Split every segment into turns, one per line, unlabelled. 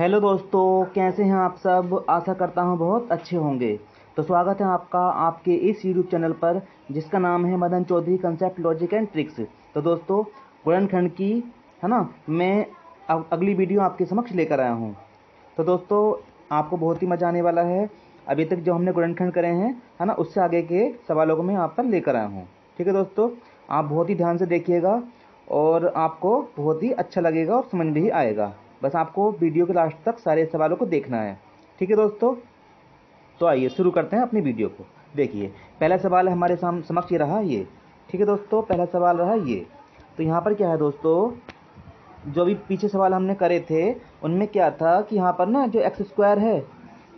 Hello दोस्तों, कैसे हैं आप सब। आशा करता हूं बहुत अच्छे होंगे। तो स्वागत है आपका आपके इस यूट्यूब चैनल पर जिसका नाम है Madan Chaudhary concept logic and tricks. तो दोस्तों, गुणनखंड की है ना, मैं अगली वीडियो आपके समक्ष लेकर आया हूं। तो दोस्तों, आपको बहुत ही मज़ा आने वाला है। अभी तक जो हमने गुणनखंड करे हैं है ना, उससे आगे के सवालों को मैं आप पर लेकर आया हूँ। ठीक है दोस्तों, आप बहुत ही ध्यान से देखिएगा और आपको बहुत ही अच्छा लगेगा और समझ में भी आएगा। बस आपको वीडियो के लास्ट तक सारे सवालों को देखना है। ठीक है दोस्तों, तो आइए शुरू करते हैं अपनी वीडियो को। देखिए, पहला सवाल हमारे समक्ष ये रहा ये। ठीक है दोस्तों, पहला सवाल रहा ये। तो यहाँ पर क्या है दोस्तों, जो अभी पीछे सवाल हमने करे थे उनमें क्या था कि यहाँ पर ना जो एक्स स्क्वायर है,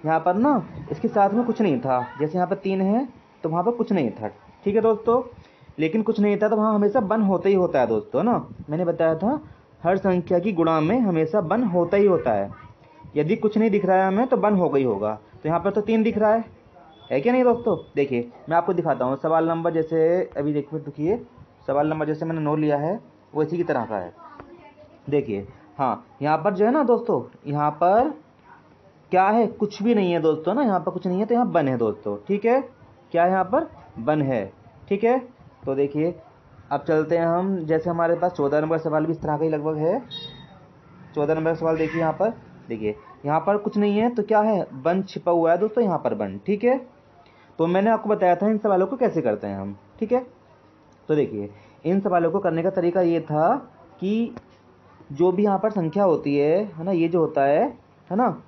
यहाँ पर ना इसके साथ में कुछ नहीं था। जैसे यहाँ पर 3 है तो वहाँ पर कुछ नहीं था। ठीक है दोस्तों, लेकिन कुछ नहीं था तो वहाँ हमेशा वन होता ही होता है दोस्तों ना। मैंने बताया था हर संख्या की गुणा में हमेशा वन होता ही होता है। यदि कुछ नहीं दिख रहा है हमें तो वन हो गई होगा। तो यहाँ पर तो 3 दिख रहा है क्या नहीं दोस्तों। देखिए, मैं आपको दिखाता हूँ सवाल नंबर, जैसे अभी देखिए सवाल नंबर जैसे मैंने 9 लिया है वो इसी की तरह का है। देखिए, हाँ यहाँ पर जो है ना दोस्तों, यहाँ पर क्या है, कुछ भी नहीं है दोस्तों ना। यहाँ पर कुछ नहीं है तो यहाँ वन है दोस्तों। ठीक है, क्या है यहाँ पर, वन है। ठीक है, तो देखिए अब चलते हैं हम। जैसे हमारे पास 14 नंबर सवाल भी इस तरह का ही लगभग है। 14 नंबर सवाल देखिए, यहाँ पर देखिए, यहाँ पर कुछ नहीं है तो क्या है, वन छिपा हुआ है दोस्तों यहाँ पर वन। ठीक है, तो मैंने आपको बताया था इन सवालों को कैसे करते हैं हम। ठीक है, तो देखिए इन सवालों को करने का तरीका ये था कि जो भी यहाँ पर संख्या होती है ना, ये जो होता है ना,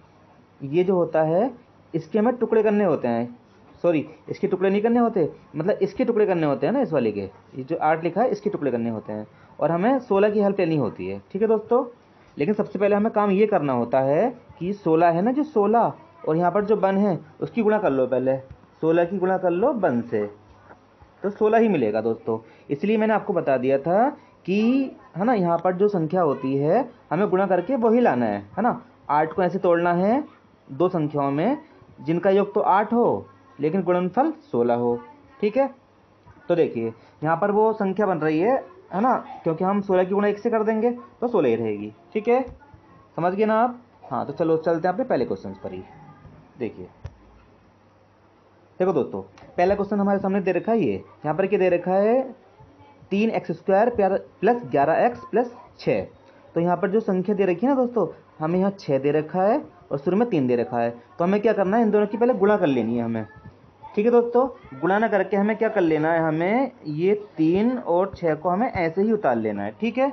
ये जो होता है इसके हमें टुकड़े करने होते हैं। सॉरी, इसके टुकड़े नहीं करने होते, मतलब इसके टुकड़े करने होते हैं ना, इस वाले के, ये जो 8 लिखा है इसके टुकड़े करने होते हैं और हमें 16 की हेल्प लेनी होती है। ठीक है दोस्तों, लेकिन सबसे पहले हमें काम ये करना होता है कि 16 है ना, जो 16 और यहाँ पर जो वन है उसकी गुणा कर लो। पहले 16 की गुणा कर लो वन से, तो 16 ही मिलेगा दोस्तों। इसलिए मैंने आपको बता दिया था कि है ना, यहाँ पर जो संख्या होती है हमें गुणा करके वही लाना है ना। 8 को ऐसे तोड़ना है दो संख्याओं में जिनका योग तो 8 हो लेकिन गुणनफल 16 हो। ठीक है, तो देखिए यहाँ पर वो संख्या बन रही है ना, क्योंकि हम 16 की गुणा 1 से कर देंगे तो 16 ही रहेगी। ठीक है, समझ गए ना आप। हाँ, तो चलो चलते हैं अपने पहले क्वेश्चन पर ही। देखिए, देखो दोस्तों, पहला क्वेश्चन हमारे सामने दे रखा है ये। यहाँ पर क्या दे रखा है, 3x² प्लस 11x प्लस 6। तो यहाँ पर जो संख्या दे रखी है ना दोस्तों, हमें यहाँ 6 दे रखा है और शुरू में 3 दे रखा है। तो हमें क्या करना है, इन दोनों की पहले गुणा कर लेनी है हमें। ठीक है दोस्तों, गुणा ना करके हमें क्या कर लेना है, हमें ये 3 और 6 को हमें ऐसे ही उतार लेना है। ठीक है,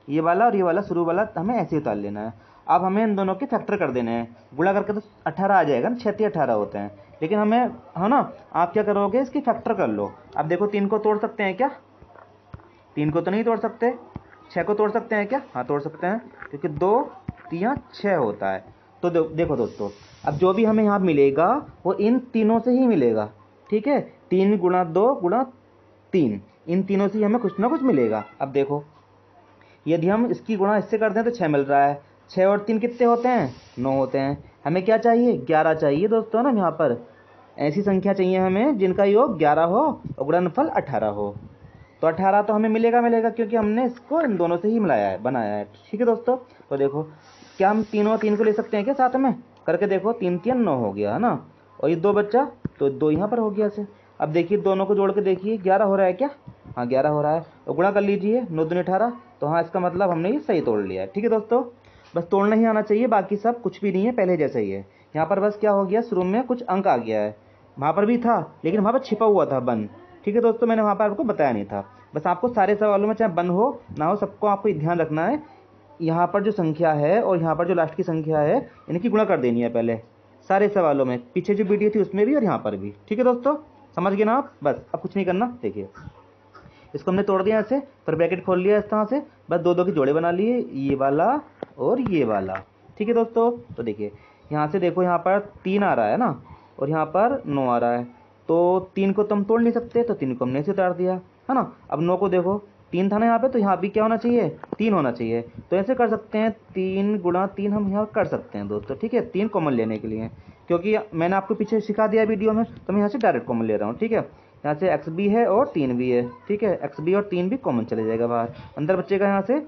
ये वाला और ये वाला शुरू वाला हमें ऐसे ही उतार लेना है। अब हमें इन दोनों के फैक्टर कर देने हैं। गुणा करके तो 18 आ जाएगा ना, 6 18 होते हैं, लेकिन हमें है ना, आप क्या करोगे, इसकी फैक्टर कर लो। अब देखो, 3 को तोड़ सकते हैं क्या, 3 को तो नहीं तोड़ सकते। 6 को तोड़ सकते हैं क्या, हाँ तोड़ सकते हैं, क्योंकि 2 3 6 होता है। तो देखो दोस्तों, अब जो भी हमें यहाँ मिलेगा वो इन तीनों से ही मिलेगा। ठीक है, 3 गुणा 2 गुणा 3, इन तीनों से ही हमें कुछ ना कुछ मिलेगा। अब देखो, यदि हम इसकी गुणा इससे करते हैं तो 6 मिल रहा है। 6 और 3 कितने होते हैं, 9 होते हैं। हमें क्या चाहिए, 11 चाहिए दोस्तों ना। यहाँ पर ऐसी संख्या चाहिए हमें जिनका योग 11 हो और गुणनफल 18 हो। तो 18 तो हमें मिलेगा क्योंकि हमने इसको इन दोनों से ही मिलाया है, बनाया है। ठीक है दोस्तों, तो देखो, क्या हम 3 और 3 को ले सकते हैं क्या साथ में करके, देखो 3 3 9 हो गया है ना, और ये 2 बच्चा तो 2 यहाँ पर हो गया से। अब देखिए, दोनों को जोड़ के देखिए, 11 हो रहा है क्या, हाँ 11 हो रहा है। और गुणा कर लीजिए, 9 दूनी 18, तो हाँ इसका मतलब हमने ये सही तोड़ लिया है। ठीक है दोस्तों, बस तोड़ना ही आना चाहिए, बाकी सब कुछ भी नहीं है, पहले जैसा ही है। यहाँ पर बस क्या हो गया, शुरू में कुछ अंक आ गया है, वहाँ पर भी था लेकिन वहाँ पर छिपा हुआ था वन। ठीक है दोस्तों, मैंने वहाँ पर आपको बताया नहीं था। बस आपको सारे सवालों में चाहे वन हो ना हो, सबको आपको ध्यान रखना है, यहाँ पर जो संख्या है और यहाँ पर जो लास्ट की संख्या है इनकी गुणा कर देनी है पहले सारे सवालों में। पीछे जो वीडियो थी उसमें भी और यहाँ पर भी। ठीक है दोस्तों, समझ गए ना आप। बस अब कुछ नहीं करना। देखिए, इसको हमने तोड़ दिया ऐसे, फिर ब्रैकेट खोल लिया इस तरह से, बस दो दो के जोड़े बना लिए, ये वाला और ये वाला। ठीक है दोस्तों, तो देखिए यहाँ से देखो, यहाँ पर 3 आ रहा है ना और यहाँ पर 9 आ रहा है। तो 3 को तो हम तोड़ नहीं सकते, तो 3 को हमने ऐसे उतार दिया है ना। अब 9 को देखो, 3 था ना यहाँ पे, तो यहाँ भी क्या होना चाहिए, 3 होना चाहिए। तो ऐसे कर सकते हैं, 3 गुणा 3 हम यहाँ कर सकते हैं दोस्तों। ठीक है, 3 कॉमन लेने के लिए, क्योंकि मैंने आपको पीछे सिखा दिया वीडियो में, तो मैं यहाँ से डायरेक्ट कॉमन ले रहा हूँ। ठीक है, यहाँ से x भी है और 3 भी है। ठीक है, x भी और 3 भी कॉमन चले जाएगा बाहर, अंदर बचेगा यहाँ से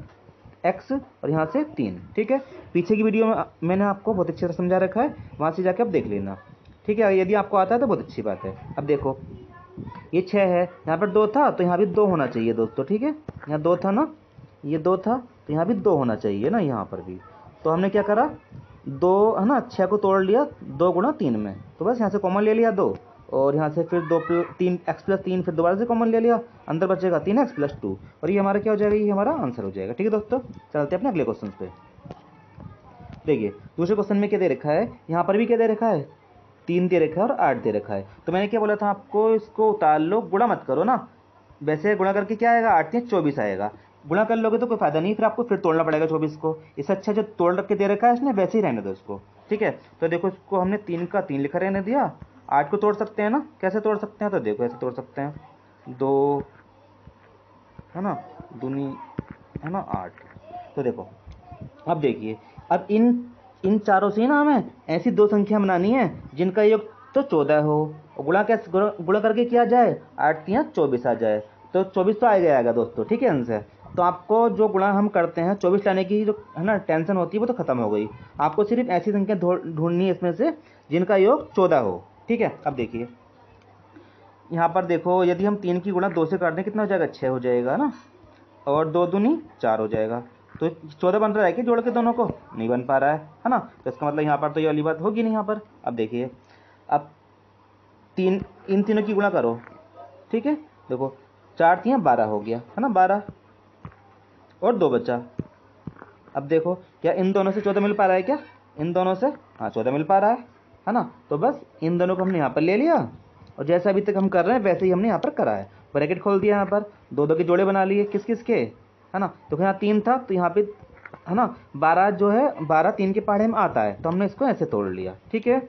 x और यहाँ से 3। ठीक है, पीछे की वीडियो में मैंने आपको बहुत अच्छे से समझा रखा है, वहाँ से जाके आप देख लेना। ठीक है, यदि आपको आता है तो बहुत अच्छी बात है। अब देखो ये 6 है, यहाँ पर 2 था तो यहाँ भी 2 होना चाहिए दोस्तों। ठीक है, यहाँ 2 था ना, ये 2 था तो यहाँ भी 2 होना चाहिए ना, यहाँ पर भी। तो हमने क्या करा, 2 है ना, 6 को तोड़ लिया 2 गुणा 3 में, तो बस यहाँ से कॉमन ले लिया 2, और यहाँ से फिर 3 x + 3 फिर दोबारा से कॉमन ले लिया, अंदर बचेगा 3x + 2, और ये हमारा क्या हो जाएगा, ये हमारा आंसर हो जाएगा। ठीक है दोस्तों, चलते हैं अपने अगले क्वेश्चन पे। देखिए दूसरे क्वेश्चन में क्या दे रखा है, यहाँ पर भी क्या दे रखा है, 3 दे रखा है और 8 दे रखा है। तो मैंने क्या बोला था आपको, इसको उतार लो, गुणा मत करो ना। वैसे गुणा करके क्या आएगा, 8 × 24 आएगा। गुणा कर लोगे तो कोई फायदा नहीं, फिर आपको फिर तोड़ना पड़ेगा 24 को। इससे अच्छा जो तोड़ रख के दे रखा है इसने, वैसे ही रहने दो इसको। ठीक है, तो देखो इसको हमने 3 का 3 लिखा रहने दिया। 8 को तोड़ सकते हैं ना, कैसे तोड़ सकते हैं, तो देखो ऐसे तोड़ सकते हैं, 2 है ना, दूनी है ना 8। तो देखो अब देखिए, अब इन चारों से ना हमें ऐसी 2 संख्या बनानी है जिनका योग तो 14 हो, और गुणा करके किया जाए, 8 × 24 आ जाए, तो 24 तो आएगा दोस्तों। ठीक है आंसर। तो आपको जो गुणा हम करते हैं 24 लाने की जो है ना टेंशन होती है वो तो खत्म हो गई। आपको सिर्फ ऐसी संख्या ढूंढनी है इसमें से जिनका योग 14 हो। ठीक है, अब देखिए यहाँ पर देखो, यदि हम 3 की गुणा 2 से कर दें कितना हो जाएगा, 6 हो जाएगा ना, और 2 दूनी 4 हो जाएगा। तो 14 बन रहा है कि जोड़ के दोनों को, नहीं बन पा रहा है ना, तो इसका मतलब यहाँ पर तो ये वाली बात होगी नहीं यहाँ पर। अब देखिए, अब इन तीनों की गुणा करो। ठीक है, देखो 4 × 3 12 हो गया है ना, 12 और 2 बचा। अब देखो क्या इन दोनों से 14 मिल पा रहा है क्या, इन दोनों से हाँ 14 मिल पा रहा है ना। तो बस इन दोनों को हमने यहाँ पर ले लिया, और जैसा अभी तक हम कर रहे हैं वैसे ही हमने यहाँ पर करा है। ब्रैकेट खोल दिया, यहाँ पर 2 के जोड़े बना लिए, किस किस के, है ना। तो यहाँ 3 था तो यहाँ पे है ना 12 जो है, 12 3 के पहाड़े में आता है, तो हमने इसको ऐसे तोड़ लिया। ठीक है,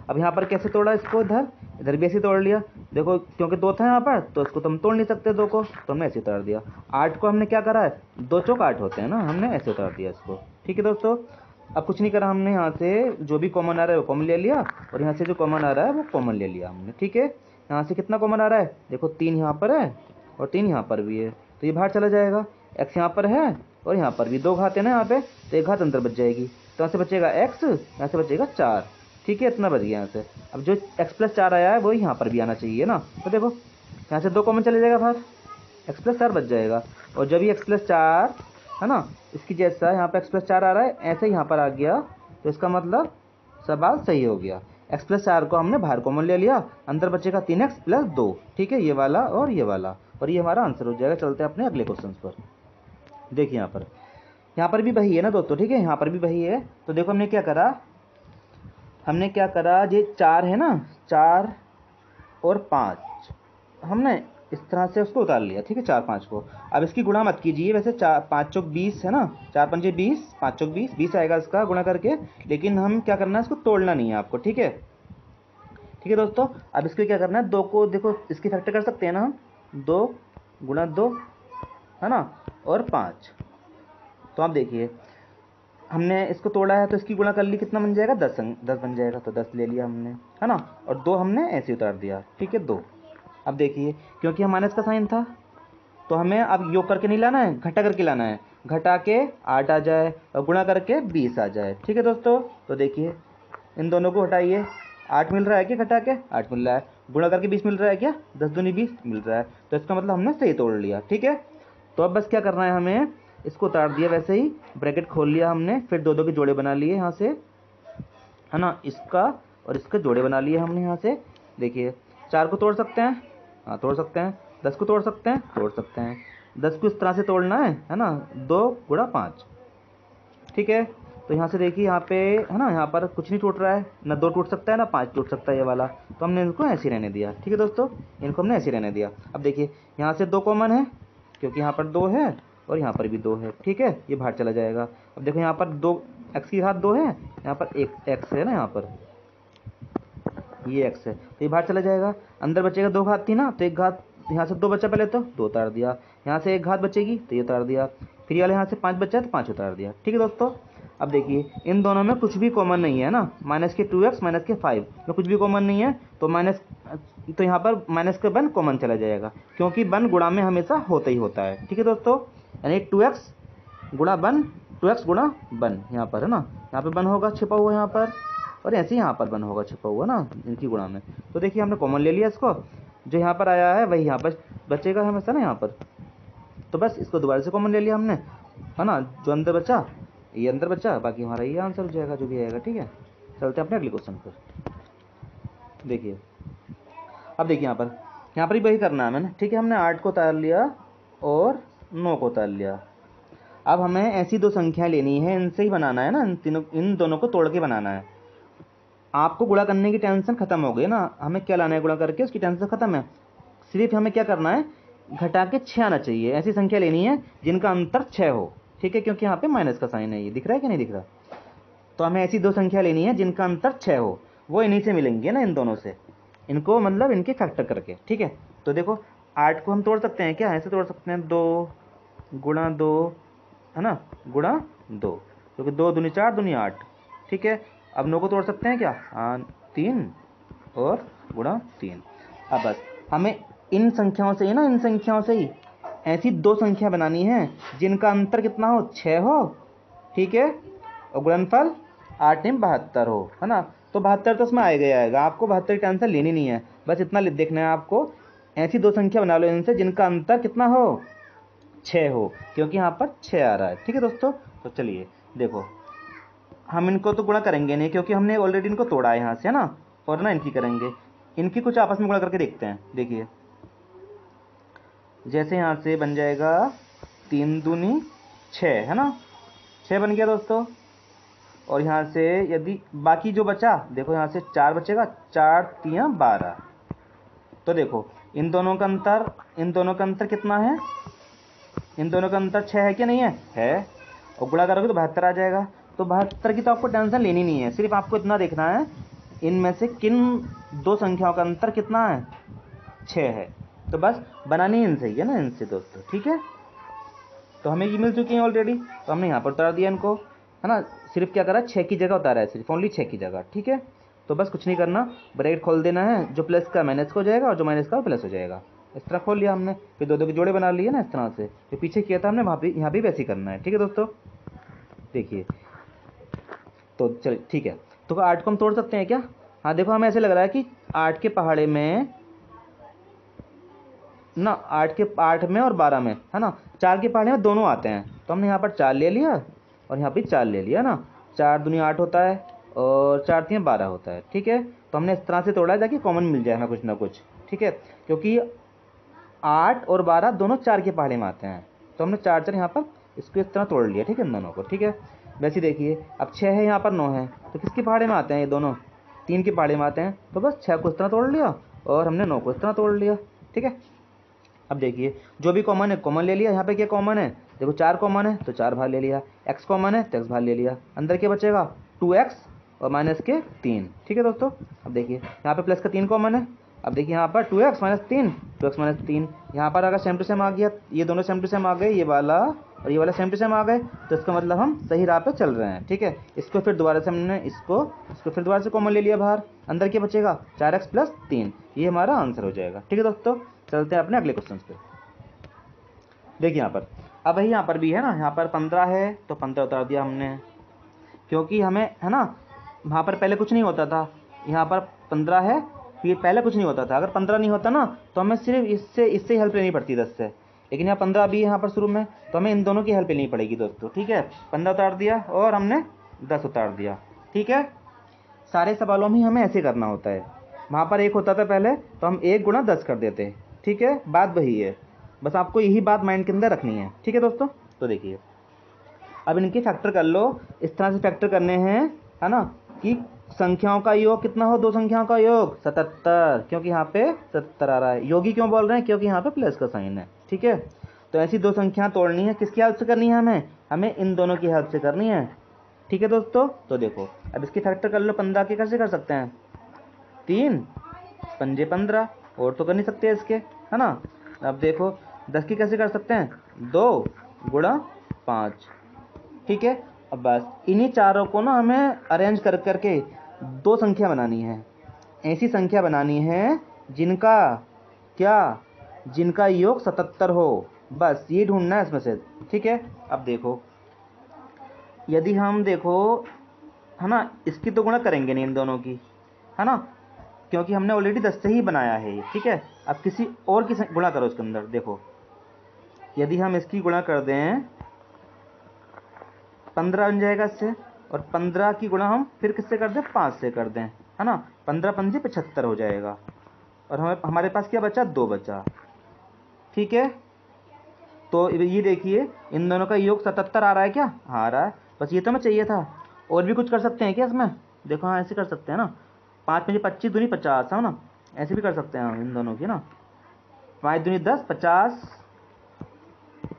अब यहाँ पर कैसे तोड़ा इसको, इधर भी ऐसे तोड़ लिया। देखो क्योंकि 2 था यहाँ पर तो इसको तो हम तोड़ नहीं सकते 2 को, तो हमने ऐसे उतार दिया। 8 को हमने क्या करा है, 2 चौक 8 होते हैं ना, हमने ऐसे उतार दिया इसको। ठीक है दोस्तों, अब कुछ नहीं करा हमने, यहाँ से जो भी कॉमन आ रहा है वो कॉमन ले लिया, और यहाँ से जो कॉमन आ रहा है वो कॉमन ले लिया हमने। ठीक है, यहाँ से कितना कॉमन आ रहा है, देखो 3 यहाँ पर है और 3 यहाँ पर भी है, तो ये बाहर चला जाएगा। x यहाँ पर है और यहाँ पर भी 2 घात है ना यहाँ पे, तो 1 घात अंदर बच जाएगी, तो यहाँ से बचेगा x, यहाँ से बचेगा 4। ठीक है, इतना बच गया यहाँ से। अब जो x + 4 आया है वही यहाँ पर भी आना चाहिए ना, तो देखो यहाँ से 2 कॉमन चले जाएगा बाहर, x + 4 बच जाएगा। और जब ये x + 4 है ना, इसकी जैसा यहाँ पे x + 4 आ रहा है ऐसे यहाँ पर आ गया, तो इसका मतलब सवाल सही हो गया। x + 4 को हमने बाहर कॉमन ले लिया, अंदर बचेगा 3x + 2। ठीक है, ये वाला और ये वाला, और ये हमारा आंसर हो जाएगा। चलते हैं अपने अगले क्वेश्चन पर। देखिए यहाँ पर भी वही है ना दोस्तों। ठीक है, यहाँ पर भी वही है। तो देखो हमने क्या करा, ये 4 है ना, 4 और 5 हमने इस तरह से उसको उतार लिया। ठीक है, 4 5 को। अब इसकी गुणा मत कीजिए, वैसे 4 5 चौक 20 है ना, 4 पंजे 20, 5 चौक 20, 20 आएगा इसका गुणा करके, लेकिन हम क्या करना है, इसको तोड़ना नहीं है आपको। ठीक है, ठीक है दोस्तों। अब इसको क्या करना है, 2 को देखो इसकी फैक्टर कर सकते हैं ना हम, 2 × 2 है ना, और 5। तो आप देखिए हमने इसको तोड़ा है तो इसकी गुणा कर ली, कितना बन जाएगा, 10 बन जाएगा, तो 10 ले लिया हमने, है ना, और 2 हमने ऐसे उतार दिया। ठीक है, 2। अब देखिए क्योंकि हम माइनस का साइन था तो हमें अब योग करके नहीं लाना है, घटा करके लाना है। घटा के 8 आ जाए और गुणा करके 20 आ जाए। ठीक है दोस्तों, तो देखिए इन दोनों को हटाइए, 8 मिल रहा है क्या, घटा के 8 मिल रहा है, गुणा करके 20 मिल रहा है क्या, 10 दूनी 20 मिल रहा है, तो इसका मतलब हमने सही तोड़ लिया। ठीक है, तो अब बस क्या करना है, हमें इसको उतार दिया वैसे ही, ब्रैकेट खोल लिया हमने, फिर 2 के जोड़े बना लिए यहाँ से, है ना, इसका और इसके जोड़े बना लिए हमने यहाँ से। देखिए 4 को तोड़ सकते हैं, हाँ तोड़ सकते हैं, 10 को तोड़ सकते हैं, तोड़ सकते हैं। 10 को इस तरह से तोड़ना है ना, 2 × 5। ठीक है, तो यहाँ से देखिए यहाँ पे है ना, यहाँ पर कुछ नहीं टूट रहा है ना, 2 टूट सकता है ना 5 टूट सकता है ये वाला, तो हमने इनको ऐसे रहने दिया। ठीक है दोस्तों, इनको हमने ऐसे रहने दिया। अब देखिए यहाँ से 2 कॉमन है क्योंकि यहाँ पर 2 है और यहाँ पर भी 2 है। ठीक है, ये बाहर चला जाएगा। अब देखो यहाँ पर 2 x की घात 2 है, यहाँ पर 1 x है ना, यहाँ पर ये x है, तो ये बाहर चला जाएगा। अंदर बचेगा 2 घात थी ना, तो 1 घात यहाँ से 2 बचा, पहले तो 2 उतार दिया, यहाँ से 1 घात बचेगी तो ये उतार दिया, फिर वाले यहाँ से 5 बचा तो 5 उतार दिया। ठीक है दोस्तों, अब देखिए इन दोनों में कुछ भी कॉमन नहीं है ना, -2x -5 में कुछ भी कॉमन नहीं है, तो यहाँ पर माइनस का 1 कॉमन चला जाएगा, क्योंकि 1 गुणा में हमेशा होता ही होता है। ठीक है दोस्तों, यानी 2x गुणा वन, 2x गुणा वन यहाँ पर है ना, यहाँ पे वन होगा छिपा हुआ यहाँ पर, और ऐसे ही यहाँ पर वन होगा छिपा हुआ ना इनकी गुणा में। तो देखिए हमने कॉमन ले लिया इसको, जो यहाँ पर आया है वही यहाँ पर बचेगा हमेशा ना यहाँ पर। तो बस इसको दोबारा से कॉमन ले लिया हमने, है ना, जो अंदर बचा ये अंदर बचा, बाकी हमारा ये आंसर हो जाएगा जो भी आएगा। ठीक है, चलते हैं अपने अगले क्वेश्चन पर। देखिए अब देखिए यहाँ पर ही वही करना है हमें ना। ठीक है, हमने 8 को उतार लिया और 9 को उतार लिया। अब हमें ऐसी दो संख्या लेनी है, इनसे ही बनाना है ना, इन दोनों को तोड़ के बनाना है। आपको गुणा करने की टेंशन खत्म हो गई ना, हमें क्या लाना है गुणा करके, उसकी टेंशन खत्म है। सिर्फ हमें क्या करना है, घटा के 6 आना चाहिए। ऐसी संख्या लेनी है जिनका अंतर 6 हो। ठीक है, क्योंकि यहाँ पे माइनस का साइन है, ये दिख रहा है कि नहीं दिख रहा। तो हमें ऐसी दो संख्या लेनी है जिनका अंतर 6 हो, वो इन्हीं से मिलेंगे ना, इन दोनों से, इनको मतलब इनके फैक्टर करके। ठीक है, तो देखो 8 को हम तोड़ सकते हैं क्या, ऐसे तोड़ सकते हैं, 2 गुणा 2 है ना, गुणा 2, क्योंकि 2 दूनी 4 दूनी 8। ठीक है, अब 9 को तोड़ सकते हैं क्या, हाँ 3 और गुणा 3। अब बस हमें इन संख्याओं से ही ना, इन संख्याओं से ही ऐसी दो संख्या बनानी है जिनका अंतर कितना हो, 6 हो। ठीक है, और गुणनफल 8 में 72 हो, है ना। तो 72 तो उसमें आएगा, आपको 72 की टेंशन लेनी नहीं है, बस इतना देखना है आपको, ऐसी दो संख्या बना लो इनसे जिनका अंतर कितना हो, 6 हो, क्योंकि यहाँ पर 6 आ रहा है। ठीक है दोस्तों, तो चलिए देखो हम इनको तो गुणा करेंगे नहीं, क्योंकि हमने ऑलरेडी इनको तोड़ा है यहाँ से, है ना, और ना इनकी करेंगे, इनकी कुछ आपस में गुणा करके देखते हैं। देखिए जैसे यहाँ से बन जाएगा 3 दूनी 6, है ना, 6 बन गया दोस्तों। और यहाँ से यदि बाकी जो बचा, देखो यहाँ से 4 बचेगा, 4 3 12। तो देखो इन दोनों का अंतर कितना है, इन दोनों का अंतर 6 है क्या, नहीं है, और गुणा करोगे तो 72 आ जाएगा। तो 72 की तो आपको टेंशन लेनी नहीं है, सिर्फ आपको इतना देखना है इनमें से किन दो संख्याओं का अंतर कितना है, 6 है। तो बस बनानी इनसे ही है ना, इनसे दोस्तों। ठीक है, तो हमें ये मिल चुकी है ऑलरेडी, तो हमने यहाँ पर उतार दिया इनको, है ना, सिर्फ क्या करा, 6 की जगह उतारा है, सिर्फ ओनली 6 की जगह। ठीक है, तो बस कुछ नहीं करना, ब्रैकेट खोल देना है, जो प्लस का माइनस हो जाएगा और जो माइनस का प्लस हो जाएगा। इस तरह खोल लिया हमने, फिर दो के जोड़े बना लिए ना इस तरह से, जो पीछे किया था हमने वहाँ पे, यहाँ भी वैसे ही करना है। ठीक है दोस्तों, देखिए तो चल ठीक है, तो 8 को हम तोड़ सकते हैं क्या, हाँ देखो हमें ऐसे लग रहा है कि 8 के पहाड़े में ना, 8 में और 12 में, है ना, 4 के पहाड़े में दोनों आते हैं, तो हमने यहाँ पर 4 ले लिया और यहाँ पे 4 ले लिया ना। 4 दूनी 8 होता है और 4 3 12 होता है। ठीक है, तो हमने इस तरह से तोड़ा है ताकि कॉमन मिल जाए हमें कुछ ना कुछ। ठीक है, क्योंकि 8 और 12 दोनों 4 के पहाड़े में आते हैं, तो हमने 4 4 यहाँ पर इसको इस तरह तोड़ लिया। ठीक है, इन दोनों को। ठीक है, वैसे देखिए अब 6 है, यहाँ पर 9 है, तो किसके पहाड़े में आते हैं, ये दोनों 3 के पहाड़े में आते हैं, तो बस 6 को इस तरह तोड़ लिया और हमने 9 को इस तरह तोड़ लिया। ठीक है, अब देखिए जो भी कॉमन है कॉमन ले लिया, यहाँ पे क्या कॉमन है, देखो 4 कॉमन है तो 4 बाहर ले लिया, x कॉमन है तो x बाहर ले लिया, अंदर क्या बचेगा 2x और माइनस के 3। ठीक है दोस्तों, अब देखिए यहाँ पे प्लस का 3 कॉमन है, अब देखिए यहाँ पर 2x माइनस 3, 2x माइनस 3, यहाँ पर अगर सेम टू सेम आ गया, ये दोनों सेम टू सेम आ गए, ये वाला और ये वाला सेम टू सेम आ गए, तो इसका मतलब हम सही राह पे चल रहे हैं। ठीक है, इसको फिर दोबारा से हमने इसको फिर दोबारा से कॉमन ले लिया बाहर, अंदर क्या बचेगा 4x प्लस 3, ये हमारा आंसर हो जाएगा। ठीक है दोस्तों, चलते हैं अपने अगले क्वेश्चन पे। देखिए यहाँ पर अब वही यहाँ पर भी है ना, यहाँ पर 15 है तो 15 उतार दिया हमने, क्योंकि हमें है ना वहाँ पर पहले कुछ नहीं होता था, यहाँ पर 15 है, फिर पहले कुछ नहीं होता था। अगर 15 नहीं होता ना तो हमें सिर्फ इससे हेल्प लेनी पड़ती 10 से, लेकिन यहाँ 15 भी है यहाँ पर शुरू में, तो हमें इन दोनों की हेल्प लेनी पड़ेगी दोस्तों। ठीक है, 15 उतार दिया और हमने 10 उतार दिया। ठीक है, सारे सवालों में हमें ऐसे करना होता है, वहाँ पर 1 होता था पहले तो हम 1 गुणा 10 कर देते। ठीक है, बात वही है, बस आपको यही बात माइंड के अंदर रखनी है। ठीक है दोस्तों, तो देखिए अब इनकी फैक्टर कर लो, इस तरह से फैक्टर करने हैं, है ना, कि संख्याओं का योग कितना हो, दो संख्याओं का योग 77, क्योंकि यहाँ पे 77 आ रहा है। योगी क्यों बोल रहे हैं, क्योंकि यहाँ पे प्लस का साइन है। ठीक है, तो ऐसी दो संख्या तोड़नी है, किसकी हेल्प से करनी है, हमें इन दोनों की हेल्प से करनी है। ठीक है दोस्तों, तो देखो अब इसकी फैक्टर कर लो, 15 के कैसे कर सकते हैं, 3 पंजे 15, और तो कर नहीं सकते इसके, है ना। अब देखो 10 की कैसे कर सकते हैं, 2 गुणा 5। ठीक है, अब बस इन्हीं चारों को ना हमें अरेंज कर करके दो संख्या बनानी है, ऐसी संख्या बनानी है जिनका योग 77 हो, बस ये ढूंढना है इसमें से। ठीक है, अब देखो यदि हम देखो, है ना, इसकी तो गुणा करेंगे नहीं इन दोनों की, है ना, क्योंकि हमने ऑलरेडी 10 से ही बनाया है ये, ठीक है। अब किसी और की गुणा करो इसके अंदर, देखो यदि हम इसकी गुणा कर दें 15 बन जाएगा इससे, और 15 की गुणा हम फिर किससे कर दें, 5 से कर दें, है ना, 15 पंजे 75 हो जाएगा, और हमारे पास क्या बचा, 2 बचा, ठीक है। तो ये देखिए इन दोनों का योग 77 आ रहा है क्या, हाँ आ रहा है, बस ये तो हमें चाहिए था। और भी कुछ कर सकते हैं क्या इसमें, देखो हाँ ऐसे कर सकते हैं ना, 5 पंजे 25 दूनी 50, है ना, ऐसे भी कर सकते हैं हम इन दोनों की ना, 5 दूनी 10 50,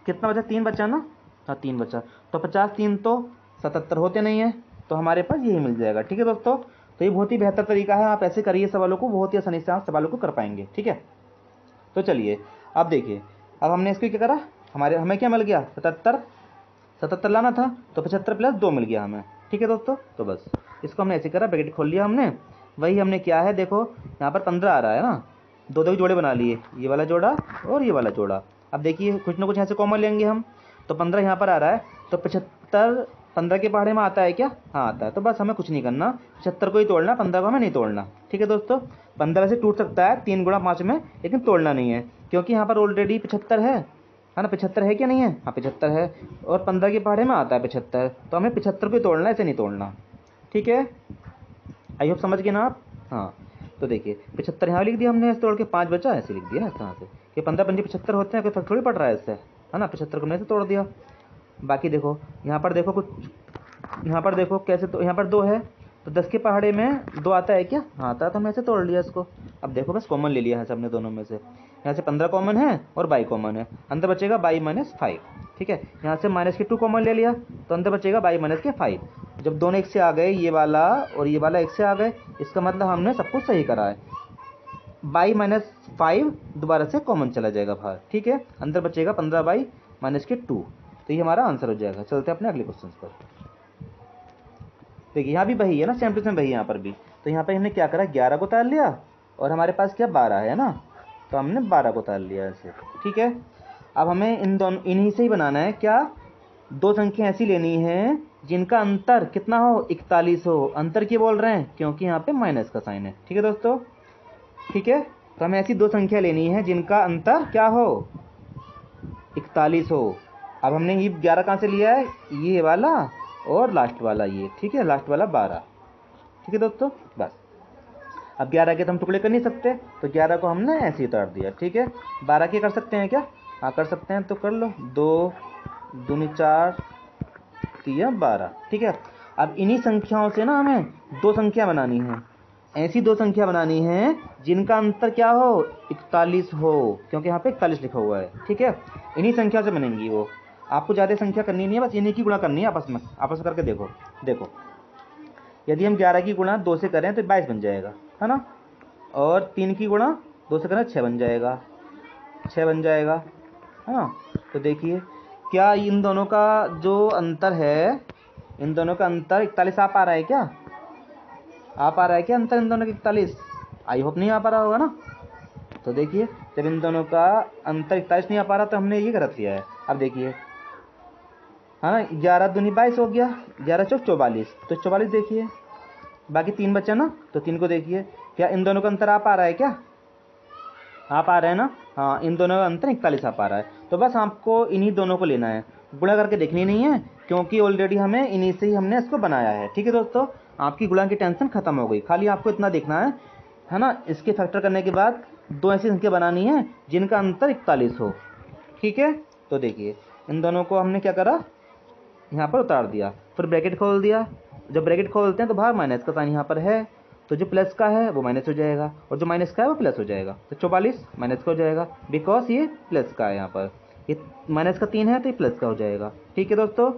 कितना बचा, 3 बचा ना, हाँ 3 बचा, तो 50 3 तो 77 होते नहीं है, तो हमारे पास यही मिल जाएगा, ठीक है दोस्तों। तो ये बहुत ही बेहतर तरीका है, आप ऐसे करिए सवालों को, बहुत ही आसानी से आप सवालों को कर पाएंगे, ठीक है। तो चलिए अब देखिए, अब हमने इसको क्या करा, हमें क्या मिल गया, 77 लाना था, तो 75 प्लस 2 मिल गया हमें, ठीक है दोस्तों। तो बस इसको हमने ऐसे करा, ब्रैकेट खोल लिया हमने, वही हमने क्या है, देखो यहाँ पर 15 आ रहा है ना, दो दो जोड़े बना लिए, ये वाला जोड़ा और ये वाला जोड़ा। अब देखिए कुछ ना कुछ ऐसे कॉमन लेंगे हम, तो 15 यहाँ पर आ रहा है, तो 75 15 के पहाड़े में आता है क्या, हाँ आता है, तो बस हमें कुछ नहीं करना, 75 को ही तोड़ना, 15 को हमें नहीं तोड़ना, ठीक है दोस्तों। 15 से टूट सकता है 3 गुणा 5 में, लेकिन तोड़ना नहीं है, क्योंकि यहाँ पर ऑलरेडी 75 है ना, 75 है क्या नहीं है, हाँ 75 है, और 15 के पहाड़े में आता है 75, तो हमें 75 को ही तोड़ना है, ऐसे नहीं तोड़ना, ठीक है। आई होप समझ गए ना आप, हाँ। तो देखिए 75 यहाँ लिख दिया हमने, ऐसे तोड़ के 5 बचा, ऐसे लिख दिया ना इस तरह से, कि 15 पंजे 75 होते हैं, कोई फर्क थोड़ी पड़ रहा है इससे, है ना, 75 को हमने ऐसे तोड़ दिया। बाकी देखो यहाँ पर देखो कुछ, यहाँ पर देखो कैसे, तो यहाँ पर 2 है, तो 10 के पहाड़े में 2 आता है क्या, हाँ आता है, तो हमने ऐसे तोड़ लिया इसको। अब देखो बस कॉमन ले लिया है सबने दोनों में से, यहाँ से 15 कॉमन है और बाई कॉमन है, अंदर बचेगा बाई माइनस 5, ठीक है। यहाँ से माइनस के 2 कॉमन ले लिया, तो अंदर बचेगा बाई माइनस के 5। जब दोनों एक से आ गए, ये वाला और ये वाला एक से आ गए, इसका मतलब हमने सब कुछ सही करा है। बाई माइनस 5 दोबारा से कॉमन चला जाएगा बाहर, ठीक है, अंदर बचेगा 15 बाई माइनस के 2, तो ये हमारा आंसर हो जाएगा। चलते हैं अपने अगले क्वेश्चन पर। देखिए यहाँ भी वही है ना, सेम टू सेम वही है यहाँ पर भी। तो यहाँ पर हमने क्या करा, 11 को उतार लिया, और हमारे पास क्या 12 है ना, तो हमने 12 को उतार लिया ऐसे, ठीक है। अब हमें इन दोनों इन्हीं से ही बनाना है, क्या 2 संख्या ऐसी लेनी है जिनका अंतर कितना हो, 41 हो। अंतर क्यों बोल रहे हैं, क्योंकि यहाँ पे माइनस का साइन है, ठीक है दोस्तों, ठीक है। तो हमें ऐसी 2 संख्या लेनी है जिनका अंतर क्या हो, 41 हो। अब हमने ये 11 कहाँ से लिया है, ये वाला और लास्ट वाला ये, ठीक है, लास्ट वाला 12, ठीक है दोस्तों। बस अब 11 के तो हम टुकड़े कर नहीं सकते, तो 11 को हमने ऐसे ही उतार दिया, ठीक है। 12 के कर सकते हैं क्या, हाँ कर सकते हैं, तो कर लो, 2 दूनी 4 3 12, ठीक है। अब इन्हीं संख्याओं से ना हमें 2 संख्या बनानी है, ऐसी 2 संख्या बनानी है जिनका अंतर क्या हो, 41 हो, क्योंकि यहाँ पे 41 लिखा हुआ है, ठीक है। इन्हीं संख्या से बनेंगी वो, आपको ज़्यादा संख्या करनी नहीं है, बस इन्हीं की गुणा करनी है आपस में करके देखो। देखो यदि हम 11 की गुणा 2 से करें तो 22 बन जाएगा, है ना, और 3 की गुणा 2 से करें 6 बन जाएगा, 6 बन जाएगा, है ना। तो देखिए क्या इन दोनों का जो अंतर है, इन दोनों का अंतर 41 आप आ रहा है क्या, आप आ रहा है क्या अंतर इन दोनों का 41, आई होप नहीं आ पा रहा होगा ना। तो देखिए जब इन दोनों का अंतर 41 नहीं आ पा रहा, तो हमने ये गलत किया है। अब देखिए, है ना, 11 दूनी 22 हो गया, 11 चौक 44, तो 44 देखिए, बाकी 3 बचा ना, तो 3 को देखिए, क्या इन दोनों का अंतर आप आ रहा है क्या, आप आ रहे हैं ना, हाँ इन दोनों का अंतर 41 आप आ रहा है। तो बस आपको इन्हीं दोनों को लेना है, गुणा करके देखनी नहीं है, क्योंकि ऑलरेडी हमें इन्हीं से ही हमने इसको बनाया है, ठीक है दोस्तों। आपकी गुणा की टेंशन खत्म हो गई, खाली आपको इतना देखना है ना, इसके फैक्टर करने के बाद 2 ऐसी संख्या बनानी है जिनका अंतर 41 हो, ठीक है। तो देखिए इन दोनों को हमने क्या करा, यहाँ पर उतार दिया, फिर ब्रैकेट खोल दिया। जब ब्रैकेट खोलते हैं तो बाहर माइनस का साइन यहाँ पर है, तो जो प्लस का है वो माइनस हो जाएगा, और जो माइनस का है वो प्लस हो जाएगा, तो 44 माइनस का हो जाएगा, बिकॉज ये प्लस का है, यहाँ पर ये माइनस का 3 है तो ये प्लस का हो जाएगा, ठीक है दोस्तों।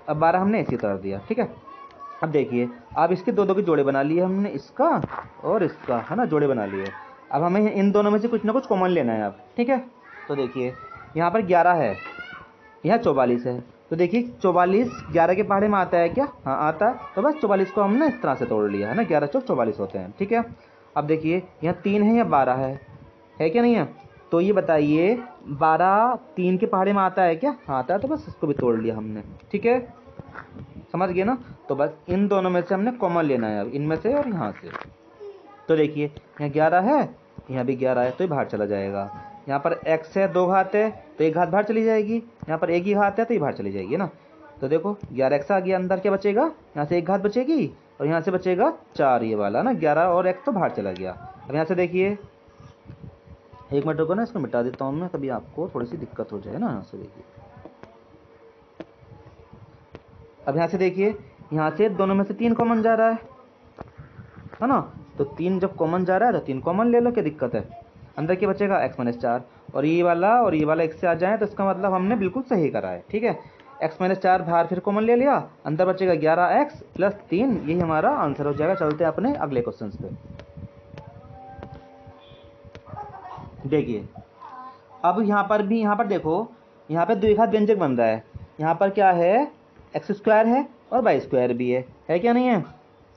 अब 12 हमने ऐसे उतार दिया, ठीक है। अब देखिए अब इसके 2 के जोड़े बना लिए हमने, इसका और इसका, है ना, जोड़े बना लिए। अब हमें इन दोनों में से कुछ ना कुछ कॉमन लेना है अब, ठीक है। तो देखिए यहाँ पर 11 है, यहाँ 44 है, तो देखिए 44 11 के पहाड़े में आता है क्या, हाँ आता है, तो बस 44 को हमने इस तरह से तोड़ लिया, है ना, 11 चौक 44 होते हैं, ठीक है। अब देखिए यहाँ 3 है या 12 है क्या नहीं है, तो ये बताइए 12 3 के पहाड़े में आता है क्या? हाँ आता है, तो बस इसको भी तोड़ लिया हमने। ठीक है, समझ गए ना? तो बस इन दोनों में से हमने कॉमन लेना है, अब इनमें से और यहाँ से। तो देखिए यहाँ 11 है, यहाँ भी 11 है, तो ये बाहर चला जाएगा। यहाँ पर x है, 2 घात है, तो एक घात बाहर चली जाएगी। यहाँ पर एक ही घात है, तो ये बाहर चली जाएगी ना। तो देखो 11x आ गया, अंदर क्या बचेगा? यहाँ से एक घात बचेगी और यहाँ से बचेगा 4, ये वाला ना 11, और x तो बाहर चला गया। अब यहाँ से देखिए, एक मिनट रुको ना, इसको मिटा देता हूँ मैं, कभी आपको थोड़ी सी दिक्कत हो जाए ना। यहाँ से देखिए, अब यहाँ से देखिए, यहाँ से दोनों में से 3 कॉमन जा रहा है ना। तो 3 जब कॉमन जा रहा है तो 3 कॉमन ले लो, क्या दिक्कत है? अंदर क्या बचेगा? x - 4, और ये वाला x से आ जाए तो इसका मतलब हमने बिल्कुल सही करा है। ठीक है, x - 4 बाहर फिर कॉमन ले लिया, अंदर बचेगा 11x + 3, यही हमारा आंसर हो जाएगा। चलते हैं अपने अगले क्वेश्चन पे। देखिए अब यहाँ पर देखो, यहाँ पे द्विघात व्यंजक बन रहा है। यहाँ पर क्या है? x² है और y² भी है क्या नहीं है?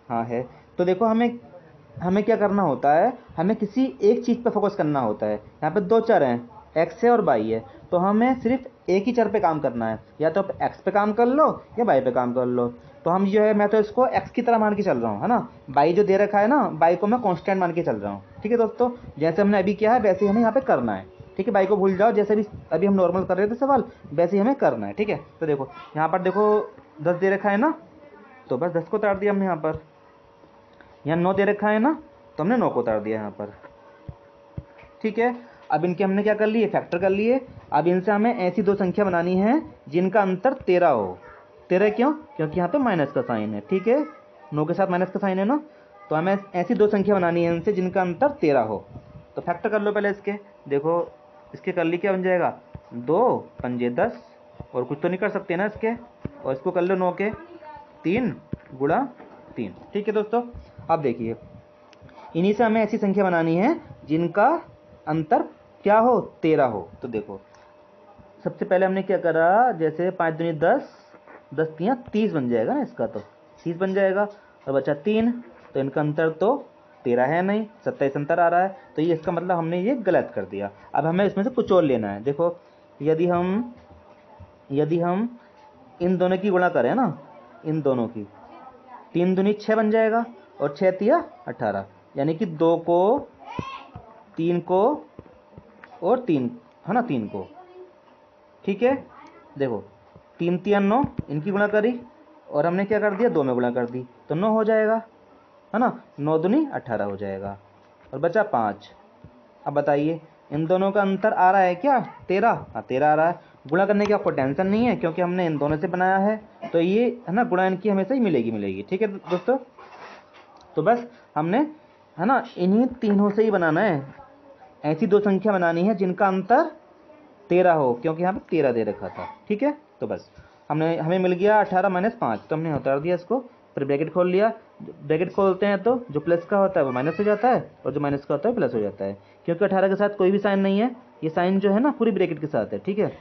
हाँ है। तो देखो हमें क्या करना होता है, हमें किसी एक चीज़ पे फोकस करना होता है। यहाँ पे 2 चर हैं, x है और y है, तो हमें सिर्फ एक ही चर पे काम करना है, या तो x पे काम कर लो या y पे काम कर लो। तो हम जो है, मैं तो इसको x की तरह मान के चल रहा हूँ, है ना। y जो दे रखा है ना, y को मैं कांस्टेंट मान के चल रहा हूँ। ठीक है दोस्तों, जैसे हमने अभी किया है वैसे ही हमें यहाँ पे करना है। ठीक है, y को भूल जाओ, जैसे भी अभी हम नॉर्मल कर रहे थे सवाल, वैसे ही हमें करना है। ठीक है, तो देखो यहाँ पर देखो 10 दे रखा है ना, तो बस 10 को उतार दिया हमने। यहाँ पर यहाँ 9 दे रखा है ना, तो हमने 9 को उतार दिया यहाँ पर। ठीक है, अब इनके हमने क्या कर लिए? फैक्टर कर लिए। अब इनसे हमें ऐसी 2 संख्या बनानी है जिनका अंतर 13 हो। 13 क्यों? क्योंकि यहाँ पे माइनस का साइन है। ठीक है, 9 के साथ माइनस का साइन है ना, तो हमें ऐसी 2 संख्या बनानी है इनसे जिनका अंतर 13 हो। तो फैक्टर कर लो पहले इसके। देखो इसके कर ली, क्या बन जाएगा? 2 पंजे 10, और कुछ तो नहीं कर सकते ना इसके, और इसको कर लो 9 के 3 गुणा 3। ठीक है दोस्तों, अब देखिए इन्हीं से हमें ऐसी संख्या बनानी है जिनका अंतर क्या हो? 13 हो। तो देखो सबसे पहले हमने क्या करा, जैसे 5 दूनी 10, 10 तियाँ 30 बन जाएगा ना, इसका तो 30 बन जाएगा। और बचा 3, तो इनका अंतर तो 13 है नहीं, 27 अंतर आ रहा है। तो ये इसका मतलब हमने ये गलत कर दिया। अब हमें इसमें से कुछ और लेना है। देखो यदि हम इन दोनों की गुणा करें ना, इन दोनों की, 3 दूनी 6 बन जाएगा, और 6 तिया 18, यानी कि 2 को 3 को और 3, है ना, 3 को। ठीक है, देखो 3 तिया 9, इनकी गुणा करी, और हमने क्या कर दिया? 2 में गुणा कर दी, तो 9 हो जाएगा, है ना। 9 दूनी 18 हो जाएगा, और बचा 5। अब बताइए इन दोनों का अंतर आ रहा है क्या? 13। हाँ 13 आ रहा है। गुणा करने की आपको टेंशन नहीं है, क्योंकि हमने इन दोनों से बनाया है, तो ये है ना, गुणा इनकी हमेशा ही मिलेगी। ठीक है दोस्तों, तो बस हमने, है ना, इन्हीं तीनों से ही बनाना है। ऐसी 2 संख्या बनानी है जिनका अंतर 13 हो, क्योंकि यहाँ पे 13 दे रखा था। ठीक है, तो बस हमें मिल गया 18 - 5, तो हमने उतार दिया इसको, फिर ब्रैकेट खोल लिया। ब्रैकेट खोलते हैं तो जो प्लस का होता है वो माइनस हो जाता है, और जो माइनस का होता है प्लस हो जाता है, क्योंकि 18 के साथ कोई भी साइन नहीं है। ये साइन जो है ना पूरी ब्रैकेट के साथ है। ठीक है,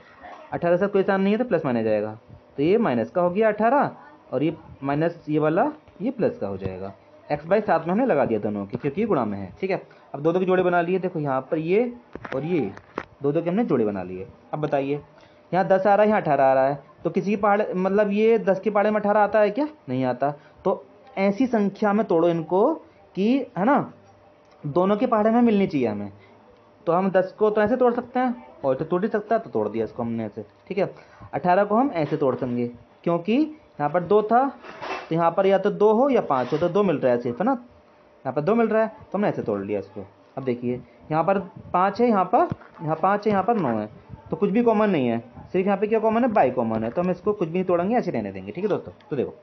18 के साथ कोई साइन नहीं है तो प्लस माना जाएगा, तो ये माइनस का हो गया 18, और ये माइनस ये वाला ये प्लस का हो जाएगा। x/7 में हमने लगा दिया दोनों की, क्योंकि ये गुणा में है। ठीक है, अब 2 की जोड़े बना लिए। देखो यहाँ पर ये और ये 2 के हमने जोड़े बना लिए। अब बताइए यहाँ 10 आ रहा है, यहाँ 18 आ रहा है, तो किसी की पहाड़े, मतलब ये 10 के पहाड़े में 18 आता है क्या? नहीं आता। तो ऐसी संख्या में तोड़ो इनको कि, है ना, दोनों के पहाड़े में मिलनी चाहिए हमें। तो हम 10 को तो ऐसे तोड़ सकते हैं, और तो टूट ही सकता है, तो तोड़ दिया इसको हमने ऐसे। ठीक है, 18 को हम ऐसे तोड़ सकेंगे, क्योंकि यहाँ पर 2 था, तो यहाँ पर या तो 2 हो या 5 हो, तो 2 मिल रहा है सिर्फ, है ना। यहाँ पर 2 मिल रहा है, तो हमने ऐसे तोड़ लिया इसको। अब देखिए यहाँ पर 5 है, यहाँ 5 है, यहाँ पर 9 है, तो कुछ भी कॉमन नहीं है, सिर्फ यहाँ पे क्या कॉमन है? बाई कॉमन है, तो हम इसको कुछ भी नहीं तोड़ेंगे, ऐसे रहने देंगे। ठीक है दोस्तों, तो देखो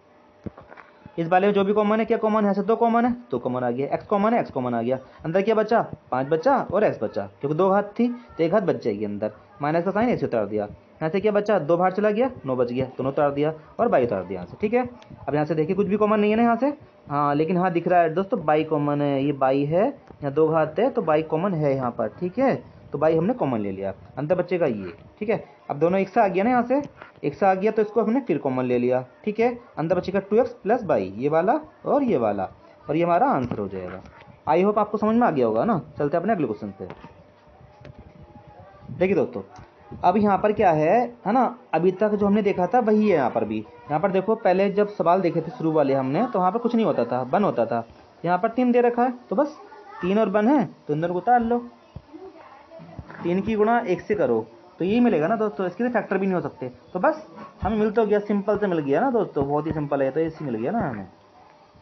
इस वाले में जो भी कॉमन है, क्या कॉमन है? यहाँ से 2 कॉमन है, 2 कॉमन आ गया। x कॉमन है, x कॉमन आ गया। अंदर क्या बचा? 5 बचा और x बचा, क्योंकि 2 घात थी तो 1 घात बच जाएगी अंदर। माइनस का साइन ऐसे उतार दिया। यहाँ से क्या बचा? 2 बाहर चला गया, 9 बच गया, दोनों उतार दिया, और बाई उतार दिया यहाँ से। ठीक है, अब यहाँ से देखिए कुछ भी कॉमन नहीं है ना यहाँ से। हाँ, लेकिन हाँ दिख रहा है दोस्तों, बाई कॉमन है, ये बाई है, यहाँ 2 घात है, तो बाई कॉमन है यहाँ पर। ठीक है, तो बाई हमने कॉमन ले लिया, अंदर बचेगा ये। ठीक है, अब दोनों एक से आ गया ना, यहाँ से एक से आ गया, तो इसको हमने फिर कॉमन ले लिया। ठीक है, अंदर बचेगा 2x + बाई, ये वाला और ये वाला, और ये हमारा आंसर हो जाएगा। आई होप आपको समझ में आ गया होगा ना। चलते हैं अपने अगले क्वेश्चन पे। देखिए दोस्तों, अब यहाँ पर क्या है ना, अभी तक जो हमने देखा था वही है यहाँ पर भी। यहाँ पर देखो, पहले जब सवाल देखे थे शुरू वाले हमने, तो वहाँ पर कुछ नहीं होता था, वन होता था। यहाँ पर 3 दे रखा है, तो बस 3 और वन है, तो इन दोनों को उतार लो, 3 की गुणा 1 से करो, तो यही मिलेगा ना दोस्तों। इसके फैक्टर भी नहीं हो सकते, तो बस हमें मिल तो गया, सिंपल से मिल गया ना दोस्तों, बहुत ही सिंपल है, तो ऐसे मिल गया ना हमें।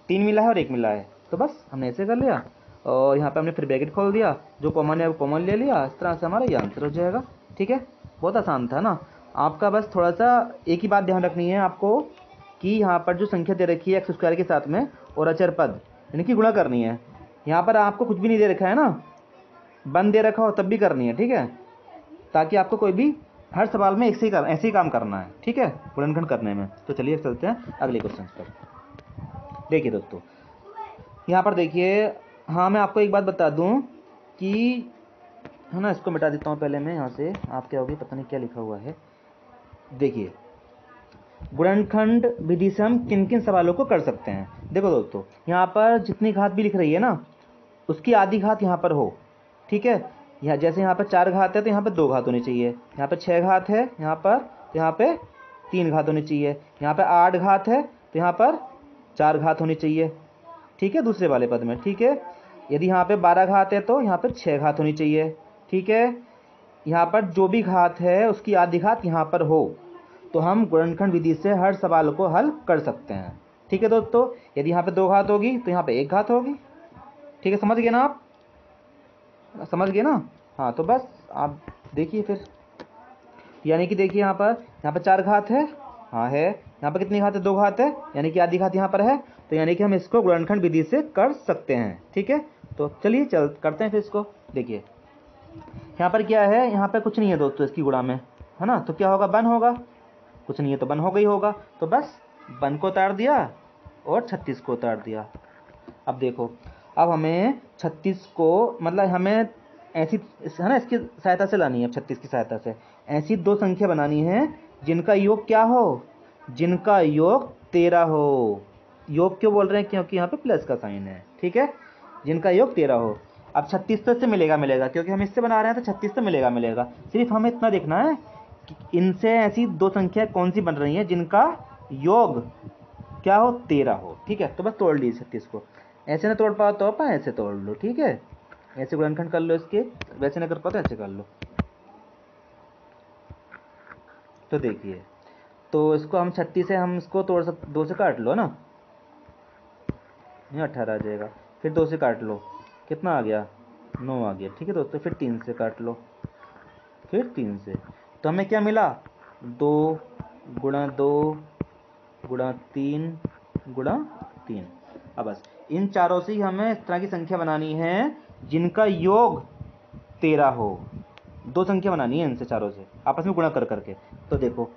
3 मिला है और 1 मिला है, तो बस हमने ऐसे कर लिया, और यहाँ पे हमने फिर ब्रैकेट खोल दिया, जो कॉमन है वो कॉमन ले लिया, इस तरह से हमारा ये आंसर हो जाएगा। ठीक है, बहुत आसान था ना। आपका बस थोड़ा सा एक ही बात ध्यान रखनी है आपको, कि यहाँ पर जो संख्या दे रखी है एक्स स्क्वायर के साथ में, और अचर पद यानी कि गुणा करनी है। यहाँ पर आपको कुछ भी नहीं दे रखा है ना, बंद दे रखा हो तब भी करनी है, ठीक है, ताकि आपको कोई भी हर सवाल में ऐसे ही काम करना है, ठीक है, गुणनखंड करने में। तो चलिए चलते हैं अगले क्वेश्चन पर। देखिए दोस्तों, यहाँ पर देखिए, हाँ मैं आपको एक बात बता दूं कि है ना, इसको मिटा देता हूँ पहले मैं यहाँ से, आप क्या होगी पता नहीं क्या लिखा हुआ है। देखिए, गुणनखंड विधि से हम किन किन सवालों को कर सकते हैं। देखो दोस्तों, यहाँ पर जितनी घात भी लिख रही है ना, उसकी आधी घात यहाँ पर हो, ठीक है। यहाँ जैसे यहाँ पर 4 घात है, तो यहाँ पर 2 घात होनी चाहिए। यहाँ पर 6 घात है, यहाँ पे 3 घात होनी चाहिए। यहाँ पर 8 घात है, तो यहाँ पर 4 घात होनी चाहिए, ठीक है, दूसरे वाले पद में, ठीक है। यदि यहाँ पे 12 घात है, तो यहाँ पर 6 घात होनी चाहिए, ठीक है। यहाँ पर जो भी घात है उसकी आधी घात यहाँ पर हो, तो हम गुणनखंड विधि से हर सवाल को हल कर सकते हैं, ठीक है दोस्तों। यदि यहाँ पे 2 घात होगी, तो यहाँ पे 1 घात होगी, ठीक है, समझ गए ना आप, समझ गए ना। हाँ, तो बस आप देखिए फिर, यानी कि देखिए यहाँ पर 4 घात है, हाँ है। यहाँ पर कितनी घात है, 2 घात है, यानी कि आधी घात यहाँ पर है, तो यानी कि हम इसको गुणनखंड विधि से कर सकते हैं, ठीक है। तो चलिए करते हैं फिर इसको। देखिए यहाँ पर क्या है, यहाँ पर कुछ नहीं है दोस्तों इसकी गुणा में, है ना, तो क्या होगा, वन होगा, कुछ नहीं है तो वन हो गई होगा, तो बस वन को उतार दिया और 36 को उतार दिया। अब देखो, अब हमें 36 को, मतलब हमें ऐसी है ना, इसकी सहायता से लानी है, 36 की सहायता से ऐसी 2 संख्या बनानी है जिनका योग क्या हो, जिनका योग 13 हो। योग क्यों बोल रहे हैं, क्योंकि यहाँ पे प्लस का साइन है, ठीक है, जिनका योग 13 हो। अब 36 तो इससे मिलेगा, क्योंकि हम इससे बना रहे हैं, तो 36 तो मिलेगा। सिर्फ हमें इतना देखना है कि इनसे ऐसी 2 संख्या कौन सी बन रही हैं जिनका योग क्या हो, 13 हो, ठीक है। तो बस तोड़ लीजिए 36 को, ऐसे ना तोड़ पाओ तो आप ऐसे तोड़ लो, ठीक है, ऐसे गुणनखंड कर लो इसके, वैसे ना कर पाओ तो ऐसे कर लो। तो देखिए, तो इसको हम 36 से हम इसको तोड़ 2 से काट लो ना, ये 18 आ जाएगा, फिर 2 से काट लो, कितना आ गया, 9 आ गया, ठीक है दोस्तों। फिर 3 से काट लो, फिर 3 से, तो हमें क्या मिला, 2 गुणा 2 गुणा 3 गुणा 3। अब बस इन चारों से ही हमें इस तरह की संख्या बनानी है जिनका योग 13 हो। 2 संख्या बनानी है इनसे चारों से, आपस में गुणा कर करके। तो देखो,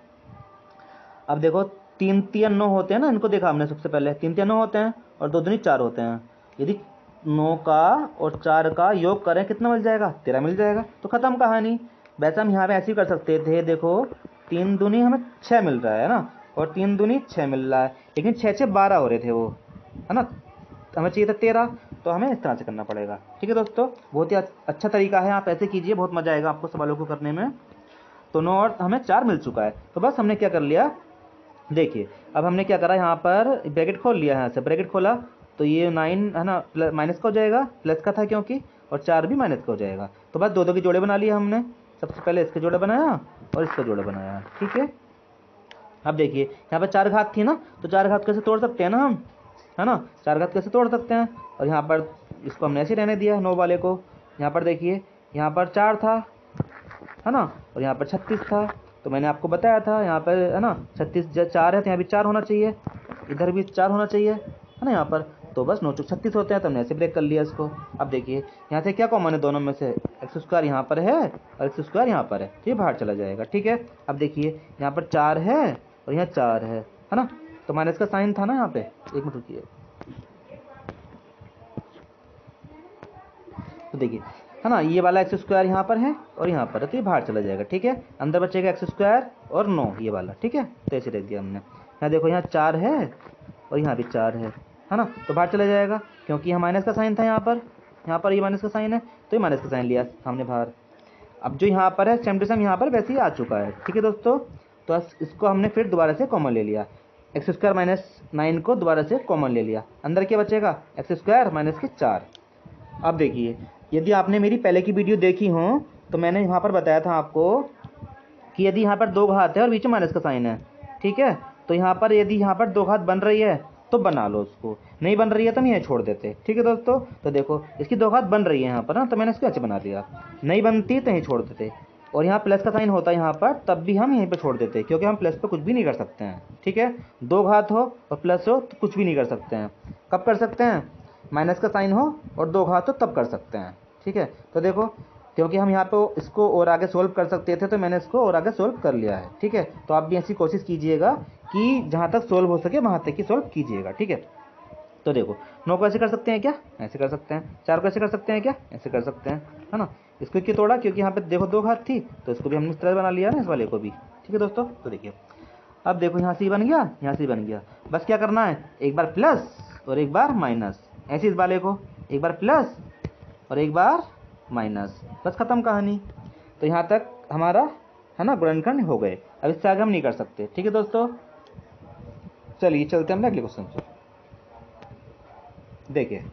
अब देखो 3 3 9 होते हैं ना, इनको देखा हमने सबसे पहले, 3 3 9 होते हैं और 2 दूनी 4 होते हैं। यदि 9 का और 4 का योग करें, कितना मिल जाएगा, 13 मिल जाएगा, तो खत्म कहानी। वैसे हम यहाँ पे ऐसे ही कर सकते थे, देखो 3 दूनी हमें 6 मिल रहा है ना, और 3 दूनी 6 मिल रहा है, लेकिन 6 6 12 हो रहे थे वो, है ना, हमें चाहिए था 13, तो हमें इस तरह से करना पड़ेगा, ठीक है दोस्तों। बहुत ही अच्छा तरीका है, आप ऐसे कीजिए, बहुत मजा आएगा आपको सवालों को करने में। तो 9 और हमें 4 मिल चुका है, तो बस हमने क्या कर लिया, देखिए अब हमने क्या करा, यहाँ पर ब्रैकेट खोल लिया, यहाँ से ब्रैकेट खोला, तो ये 9 है ना, माइनस का हो जाएगा, प्लस का था क्योंकि, और 4 भी माइनस का हो जाएगा। तो बस 2 2 के जोड़े बना लिए हमने, सबसे पहले इसके जोड़े बनाया और इसका जोड़ा बनाया, ठीक है। अब देखिए यहाँ पर 4 घात थी ना, तो 4 घात कैसे तोड़ सकते हैं ना हम, है ना, 4 घात कैसे तोड़ सकते हैं, और यहाँ पर इसको हमने ऐसे रहने दिया 9 वाले को। यहाँ पर देखिए, यहाँ पर 4 था, है ना, और यहाँ पर 36 था, तो मैंने आपको बताया था यहाँ पर, है ना, 36 4 है, तो यहाँ भी 4 होना चाहिए, इधर भी 4 होना चाहिए, है ना, यहाँ पर। तो बस 9 चौक 36 होते हैं, तो हमने ऐसे ब्रेक कर लिया इसको। अब देखिए यहाँ से क्या कॉमन है दोनों में से, एक्स स्क्वायर यहाँ पर है और एक्स स्क्वायर यहाँ पर है, तो ये बाहर चला जाएगा, ठीक है। अब देखिए यहाँ पर 4 है और यहाँ 4 है ना, तो माइनस का साइन था ना यहाँ पे, एक मिनट रुकिए, तो देखिए है ना, ये वाला एक्स स्क्वायर यहाँ पर है और यहाँ पर है, तो ये बाहर चला जाएगा, ठीक है। अंदर बचेगा एक्स स्क्वायर और 9 ये वाला, ठीक है, तो ऐसे रख दिया हमने। यहाँ देखो, यहाँ 4 है और यहाँ भी 4 है ना, तो बाहर चला जाएगा, क्योंकि यहाँ माइनस का साइन था, यहाँ पर ये माइनस का साइन है, तो ये माइनस का साइन लिया सामने बाहर। अब जो यहाँ पर है सेम टू सेम यहाँ पर वैसे ही आ चुका है। ठीक है दोस्तों, तो इसको हमने फिर दोबारा से कॉमन ले लिया, एक्स स्क्वायर माइनस 9 को दोबारा से कॉमन ले लिया, अंदर क्या बचेगा एक्स स्क्वायर माइनस के 4। अब देखिए, यदि आपने मेरी पहले की वीडियो देखी हो तो मैंने यहाँ पर बताया था आपको कि यदि यहाँ पर 2 घात है और बीच में माइनस का साइन है, ठीक है, तो यहाँ पर यदि यहाँ पर 2 घात बन रही है तो बना लो, उसको नहीं बन रही है तो हम यहीं छोड़ देते। ठीक है दोस्तों, तो देखो इसकी 2 घात बन रही है यहाँ पर ना, तो मैंने इसको ऐसे बना दिया, नहीं बनती तो यहीं छोड़ देते। और यहाँ प्लस का साइन होता है यहाँ पर, तब भी हम यहीं पर छोड़ देते, क्योंकि हम प्लस पे कुछ भी नहीं कर सकते हैं। ठीक है, 2 घात हो और प्लस हो तो कुछ भी नहीं कर सकते हैं। कब कर सकते हैं, माइनस का साइन हो और 2 घात हो तब कर सकते हैं। ठीक है, तो देखो क्योंकि हम यहाँ पे इसको और आगे सोल्व कर सकते थे तो मैंने इसको और आगे सोल्व कर लिया है। ठीक है, तो आप भी ऐसी कोशिश कीजिएगा कि जहाँ तक सोल्व हो सके वहाँ तक ही सोल्व कीजिएगा। ठीक है, तो देखो 9 को ऐसे कर सकते हैं क्या, ऐसे कर सकते हैं, 4 को ऐसे कर सकते हैं क्या, ऐसे कर सकते हैं, है ना। इसको क्यों तोड़ा, क्योंकि यहाँ पे देखो 2 घात थी तो इसको भी हमने इस तरह बना लिया ना, इस वाले को भी। ठीक है दोस्तों, तो देखिए अब देखो यहाँ से बन गया, यहाँ से बन गया, बस क्या करना है, एक बार प्लस और एक बार माइनस, ऐसे इस वाले को एक बार प्लस और एक बार माइनस, बस खत्म कहानी। तो यहाँ तक हमारा है ना गुणनखंड हो गए, अब इससे आगे हम नहीं कर सकते। ठीक है दोस्तों, चलिए चलते हैं अगले क्वेश्चन पर। देखिए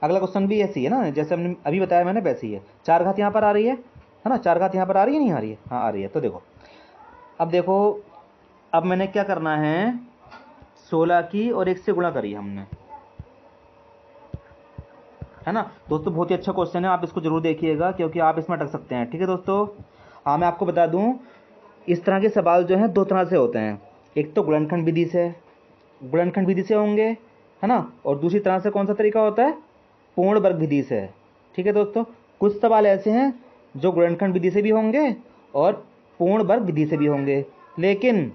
अगला क्वेश्चन भी ऐसी है ना, जैसे हमने अभी बताया मैंने वैसे ही है। 4 घात यहाँ पर आ रही है ना, 4 घात यहाँ पर आ रही है, नहीं आ रही है, हाँ आ रही है। तो देखो अब देखो, अब मैंने क्या करना है, 16 की और 1 से गुणा करी हमने, है ना दोस्तों। बहुत ही अच्छा क्वेश्चन है, आप इसको जरूर देखिएगा क्योंकि आप इसमें अटक सकते हैं। ठीक है दोस्तों, हाँ मैं आपको बता दूं, इस तरह के सवाल जो हैं 2 तरह से होते हैं, एक तो गुणनखंड विधि से, गुणनखंड विधि से होंगे, है ना, और दूसरी तरह से कौन सा तरीका होता है, पूर्ण वर्ग विधि से। ठीक है दोस्तों, कुछ सवाल ऐसे हैं जो गुणनखंड विधि से भी होंगे और पूर्ण वर्ग विधि से भी होंगे, लेकिन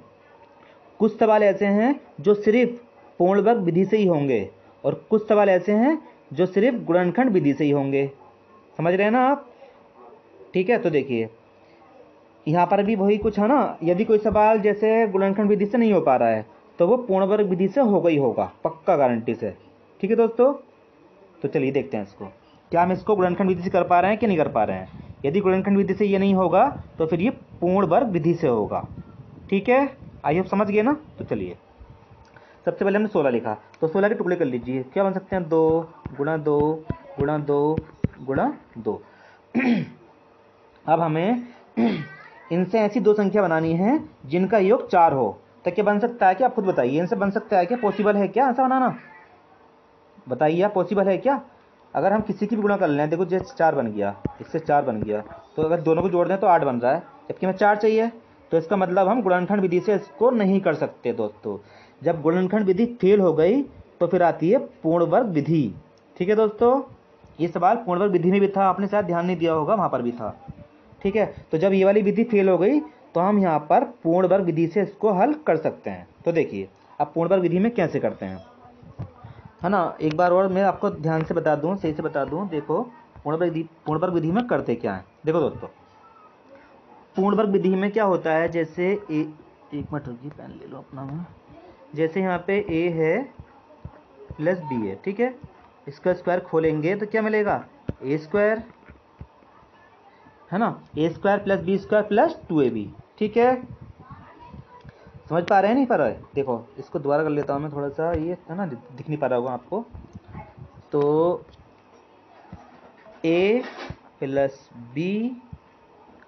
कुछ सवाल ऐसे हैं जो सिर्फ पूर्ण वर्ग विधि से ही होंगे और कुछ सवाल ऐसे हैं जो सिर्फ गुणनखंड विधि से ही होंगे। समझ रहे हैं ना आप। ठीक है, तो देखिए यहाँ पर भी वही कुछ है ना, यदि कोई सवाल जैसे गुणनखंड विधि से नहीं हो पा रहा है तो वो पूर्ण वर्ग विधि से होगा ही होगा, पक्का गारंटी से। ठीक है दोस्तों, तो चलिए देखते हैं इसको, क्या हम इसको गुणनखंड विधि से कर पा रहे हैं कि नहीं कर पा रहे हैं। यदि गुणनखंड विधि से ये नहीं होगा तो फिर ये पूर्ण वर्ग विधि से होगा। ठीक है, आई होप समझ गए ना। तो चलिए सबसे पहले हमने 16 लिखा, तो 16 के टुकड़े कर लीजिए, क्या बन सकते हैं, 2 गुणा 2 गुणा 2 गुणा 2। अब हमें इनसे ऐसी 2 संख्या बनानी है जिनका योग 4 हो, तो क्या बन सकता है, क्या आप खुद बताइए, इनसे बन सकता है क्या, पॉसिबल है क्या ऐसा बनाना, बताइए आप, पॉसिबल है क्या। अगर हम किसी की भी गुणा कर लें, देखो जैसे 4 बन गया, इससे 4 बन गया, तो अगर दोनों को जोड़ दें तो 8 बन रहा है, जबकि हमें 4 चाहिए, तो इसका मतलब हम गुणनखंड विधि से इसको नहीं कर सकते दोस्तों। जब गुणनखंड विधि फेल हो गई तो फिर आती है पूर्ण वर्ग विधि। ठीक है दोस्तों, ये सवाल पूर्ण वर्ग विधि में भी था, आपने शायद ध्यान नहीं दिया होगा, वहाँ पर भी था। ठीक है, तो जब ये वाली विधि फेल हो गई तो हम यहाँ पर पूर्ण वर्ग विधि से इसको हल कर सकते हैं। तो देखिए अब पूर्ण वर्ग विधि में कैसे करते हैं, है ना, एक बार और मैं आपको ध्यान से बता दूं, सही से बता दूं। देखो पूर्ण वर्ग विधि में करते क्या है, देखो दोस्तों पूर्ण वर्ग विधि में क्या होता है, जैसे एक मिनट रुकिए, पेन ले लो अपना में, जैसे यहाँ पे a है प्लस b है, ठीक है, इसका स्क्वायर खोलेंगे तो क्या मिलेगा, a स्क्वायर, है ना, a square plus b square plus 2ab। ठीक है, समझ पा रहे हैं नहीं पा रहे, देखो इसको दोबारा कर लेता हूँ मैं थोड़ा सा, ये है ना दिख नहीं पा रहा होगा आपको। तो a प्लस b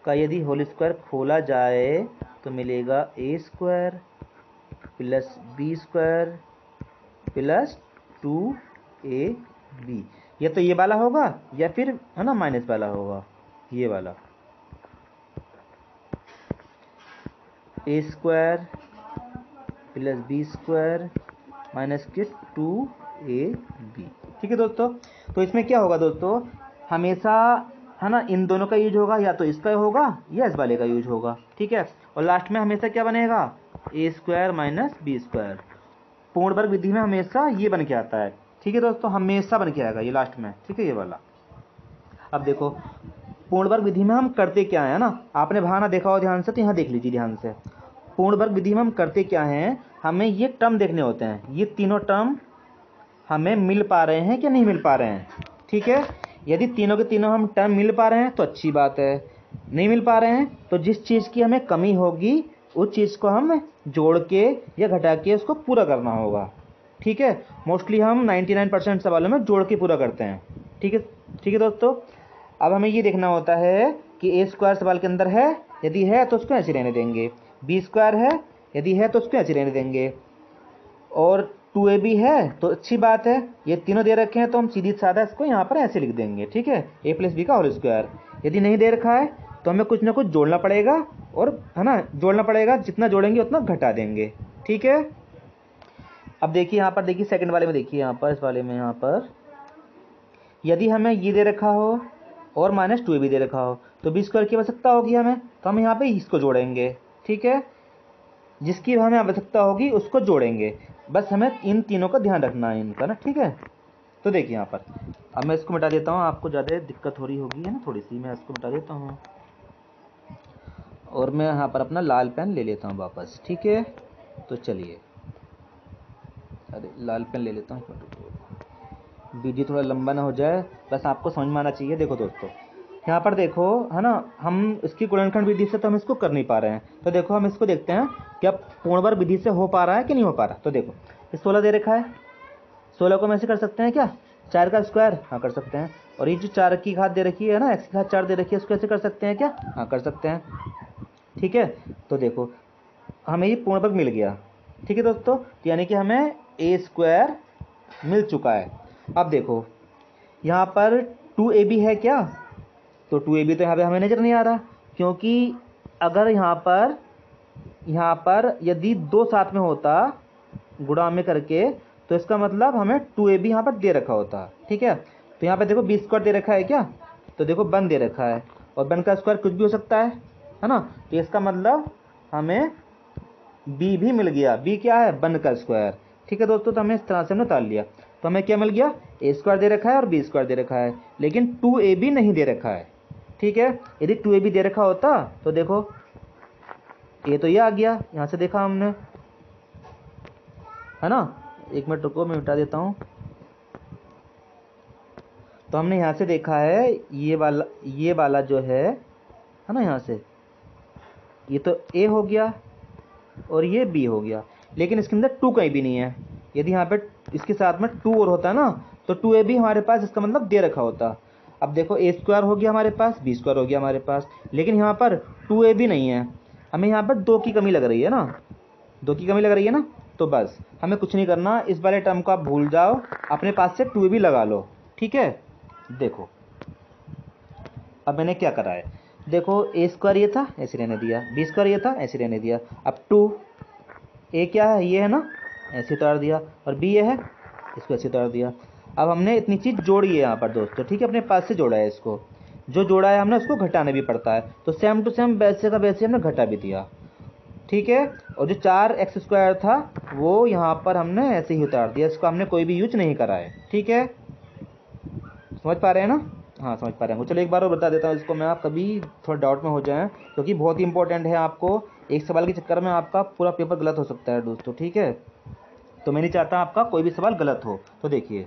का यदि होल स्क्वायर खोला जाए तो मिलेगा a square plus b square plus 2ab। या तो ये वाला होगा या फिर है ना माइनस वाला होगा, ये वाला a square plus B square minus के 2ab। ठीक है दोस्तों, तो इसमें क्या होगा दोस्तों, हमेशा है ना इन दोनों का यूज होगा, या तो इसका होगा या इस वाले का यूज होगा। ठीक है, और लास्ट में हमेशा क्या बनेगा, a square minus B square. पूर्ण वर्ग विधि में हमेशा ये बन के आता है। ठीक है दोस्तों, हमेशा बन के आएगा ये लास्ट में। ठीक है, ये वाला। अब देखो पूर्ण वर्ग विधि में हम करते क्या है ना, आपने बहाना देखा हो ध्यान से, तो यहाँ देख लीजिए ध्यान से। पूर्ण वर्ग विधि में हम करते क्या हैं, हमें ये टर्म देखने होते हैं, ये तीनों टर्म हमें मिल पा रहे हैं कि नहीं मिल पा रहे हैं। ठीक है, यदि तीनों के तीनों हम टर्म मिल पा रहे हैं तो अच्छी बात है, नहीं मिल पा रहे हैं तो जिस चीज़ की हमें कमी होगी उस चीज़ को हम जोड़ के या घटा के उसको पूरा करना होगा। ठीक है, मोस्टली हम 99% सवालों में जोड़ के पूरा करते हैं। ठीक है, ठीक है दोस्तों। अब हमें ये देखना होता है कि ए स्क्वायर सवाल के अंदर है, यदि है तो उसको ऐसे रहने देंगे। बी स्क्वायर है, यदि है तो उसको ऐसे रहने देंगे। और 2ab है तो अच्छी बात है, ये तीनों दे रखे हैं तो हम सीधी साधा इसको यहाँ पर ऐसे लिख देंगे। ठीक है, a + b का होल स्क्वायर। यदि नहीं दे रखा है तो हमें कुछ ना कुछ जोड़ना पड़ेगा, और है ना, जोड़ना पड़ेगा, जितना जोड़ेंगे उतना घटा देंगे। ठीक है, अब देखिए यहाँ पर, देखिए सेकंड वाले में, देखिए यहाँ पर, इस वाले में यहाँ पर यदि हमें ये दे रखा हो और -2ab दे रखा हो तो बी स्क्वायर की आवश्यकता होगी हमें, तो हम यहाँ पे इसको जोड़ेंगे। ठीक है, जिसकी हमें आवश्यकता होगी उसको जोड़ेंगे। बस हमें इन तीनों का ध्यान रखना है इनका ना। ठीक है, तो देखिए यहाँ पर, अब मैं इसको मिटा देता हूँ, आपको ज़्यादा दिक्कत हो रही होगी है ना थोड़ी सी, मैं इसको मिटा देता हूँ और मैं यहाँ पर अपना लाल पेन ले लेता हूँ वापस। ठीक है, तो चलिए, अरे लाल पेन ले लेता हूँ, वीडियो थोड़ा लंबा ना हो जाए, बस आपको समझ में आना चाहिए। देखो दोस्तों, यहाँ पर देखो है ना, हम इसकी गुणनखंड विधि से तो हम इसको कर नहीं पा रहे हैं, तो देखो हम इसको देखते हैं क्या पूर्ण वर्ग विधि से हो पा रहा है कि नहीं हो पा रहा। तो देखो, ये 16 दे रखा है, 16 को हम ऐसे कर सकते हैं क्या, 4 का स्क्वायर, हाँ कर सकते हैं। और ये जो 4 की घात दे रखी है ना, x की घात 4 दे रखी है, उसको ऐसे कर सकते हैं क्या, हाँ कर सकते हैं। ठीक है, तो देखो हमें ये पूर्ण वर्ग मिल गया। ठीक है दोस्तों, यानी कि हमें a स्क्वायर मिल चुका है। अब देखो यहाँ पर 2ab है क्या, तो 2ab तो यहाँ पे हमें नज़र नहीं आ रहा, क्योंकि अगर यहाँ पर यदि 2 साथ में होता गुणा में करके, तो इसका मतलब हमें 2ab यहाँ पर दे रखा होता। ठीक है, तो यहाँ पे देखो b स्क्वायर दे रखा है क्या, तो देखो 1 दे रखा है, और 1 का स्क्वायर कुछ भी हो सकता है ना, तो इसका मतलब हमें b भी मिल गया। b क्या है, 1 का स्क्वायर। ठीक है दोस्तों, तो हमें इस तरह से हमने निकाल लिया। तो हमें क्या मिल गया, a स्क्वायर दे रखा है और b स्क्वायर दे रखा है, लेकिन 2ab नहीं दे रखा है। ठीक है, यदि 2ab दे रखा होता तो देखो ये तो ये आ गया, यहाँ से देखा हमने, है ना। एक मिनट रुको, मैं मिटा देता हूँ। तो हमने यहाँ से देखा है ये वाला जो है ना, यहाँ से ये तो a हो गया और ये b हो गया, लेकिन इसके अंदर 2 कहीं भी नहीं है। यदि यहाँ पे इसके साथ में 2 और होता ना, तो 2ab हमारे पास इसका मतलब दे रखा होता। अब देखो a स्क्वायर हो गया हमारे पास, b स्क्वायर हो गया हमारे पास, लेकिन यहाँ पर 2ab नहीं है, हमें यहाँ पर 2 की कमी लग रही है ना, 2 की कमी लग रही है ना। तो बस हमें कुछ नहीं करना, इस वाले टर्म को आप भूल जाओ, अपने पास से 2ab लगा लो। ठीक है, देखो अब मैंने क्या करा है, देखो a स्क्वायर ये था, ऐसे रहने दिया, b स्क्वायर ये था, ऐसे रहने दिया। अब 2 a क्या है, ये है ना, ऐसे उतार दिया, और b ये है, इसको ऐसे उतार दिया। अब हमने इतनी चीज़ जोड़ी है यहाँ पर दोस्तों। ठीक है, अपने पास से जोड़ा है, इसको जो जोड़ा है हमने उसको घटाना भी पड़ता है, तो सेम टू सेम वैसे का वैसे हमने घटा भी दिया। ठीक है, और जो 4x स्क्वायर था वो यहाँ पर हमने ऐसे ही उतार दिया, इसको हमने कोई भी यूज नहीं करा है। ठीक है, समझ पा रहे हैं ना, हाँ समझ पा रहे हैं। चलो एक बार और बता देता हूँ इसको मैं, आप कभी थोड़ा डाउट में हो जाएं, क्योंकि बहुत ही इंपॉर्टेंट है। आपको एक सवाल के चक्कर में आपका पूरा पेपर गलत हो सकता है दोस्तों। ठीक है, तो मैं नहीं चाहता आपका कोई भी सवाल गलत हो। तो देखिए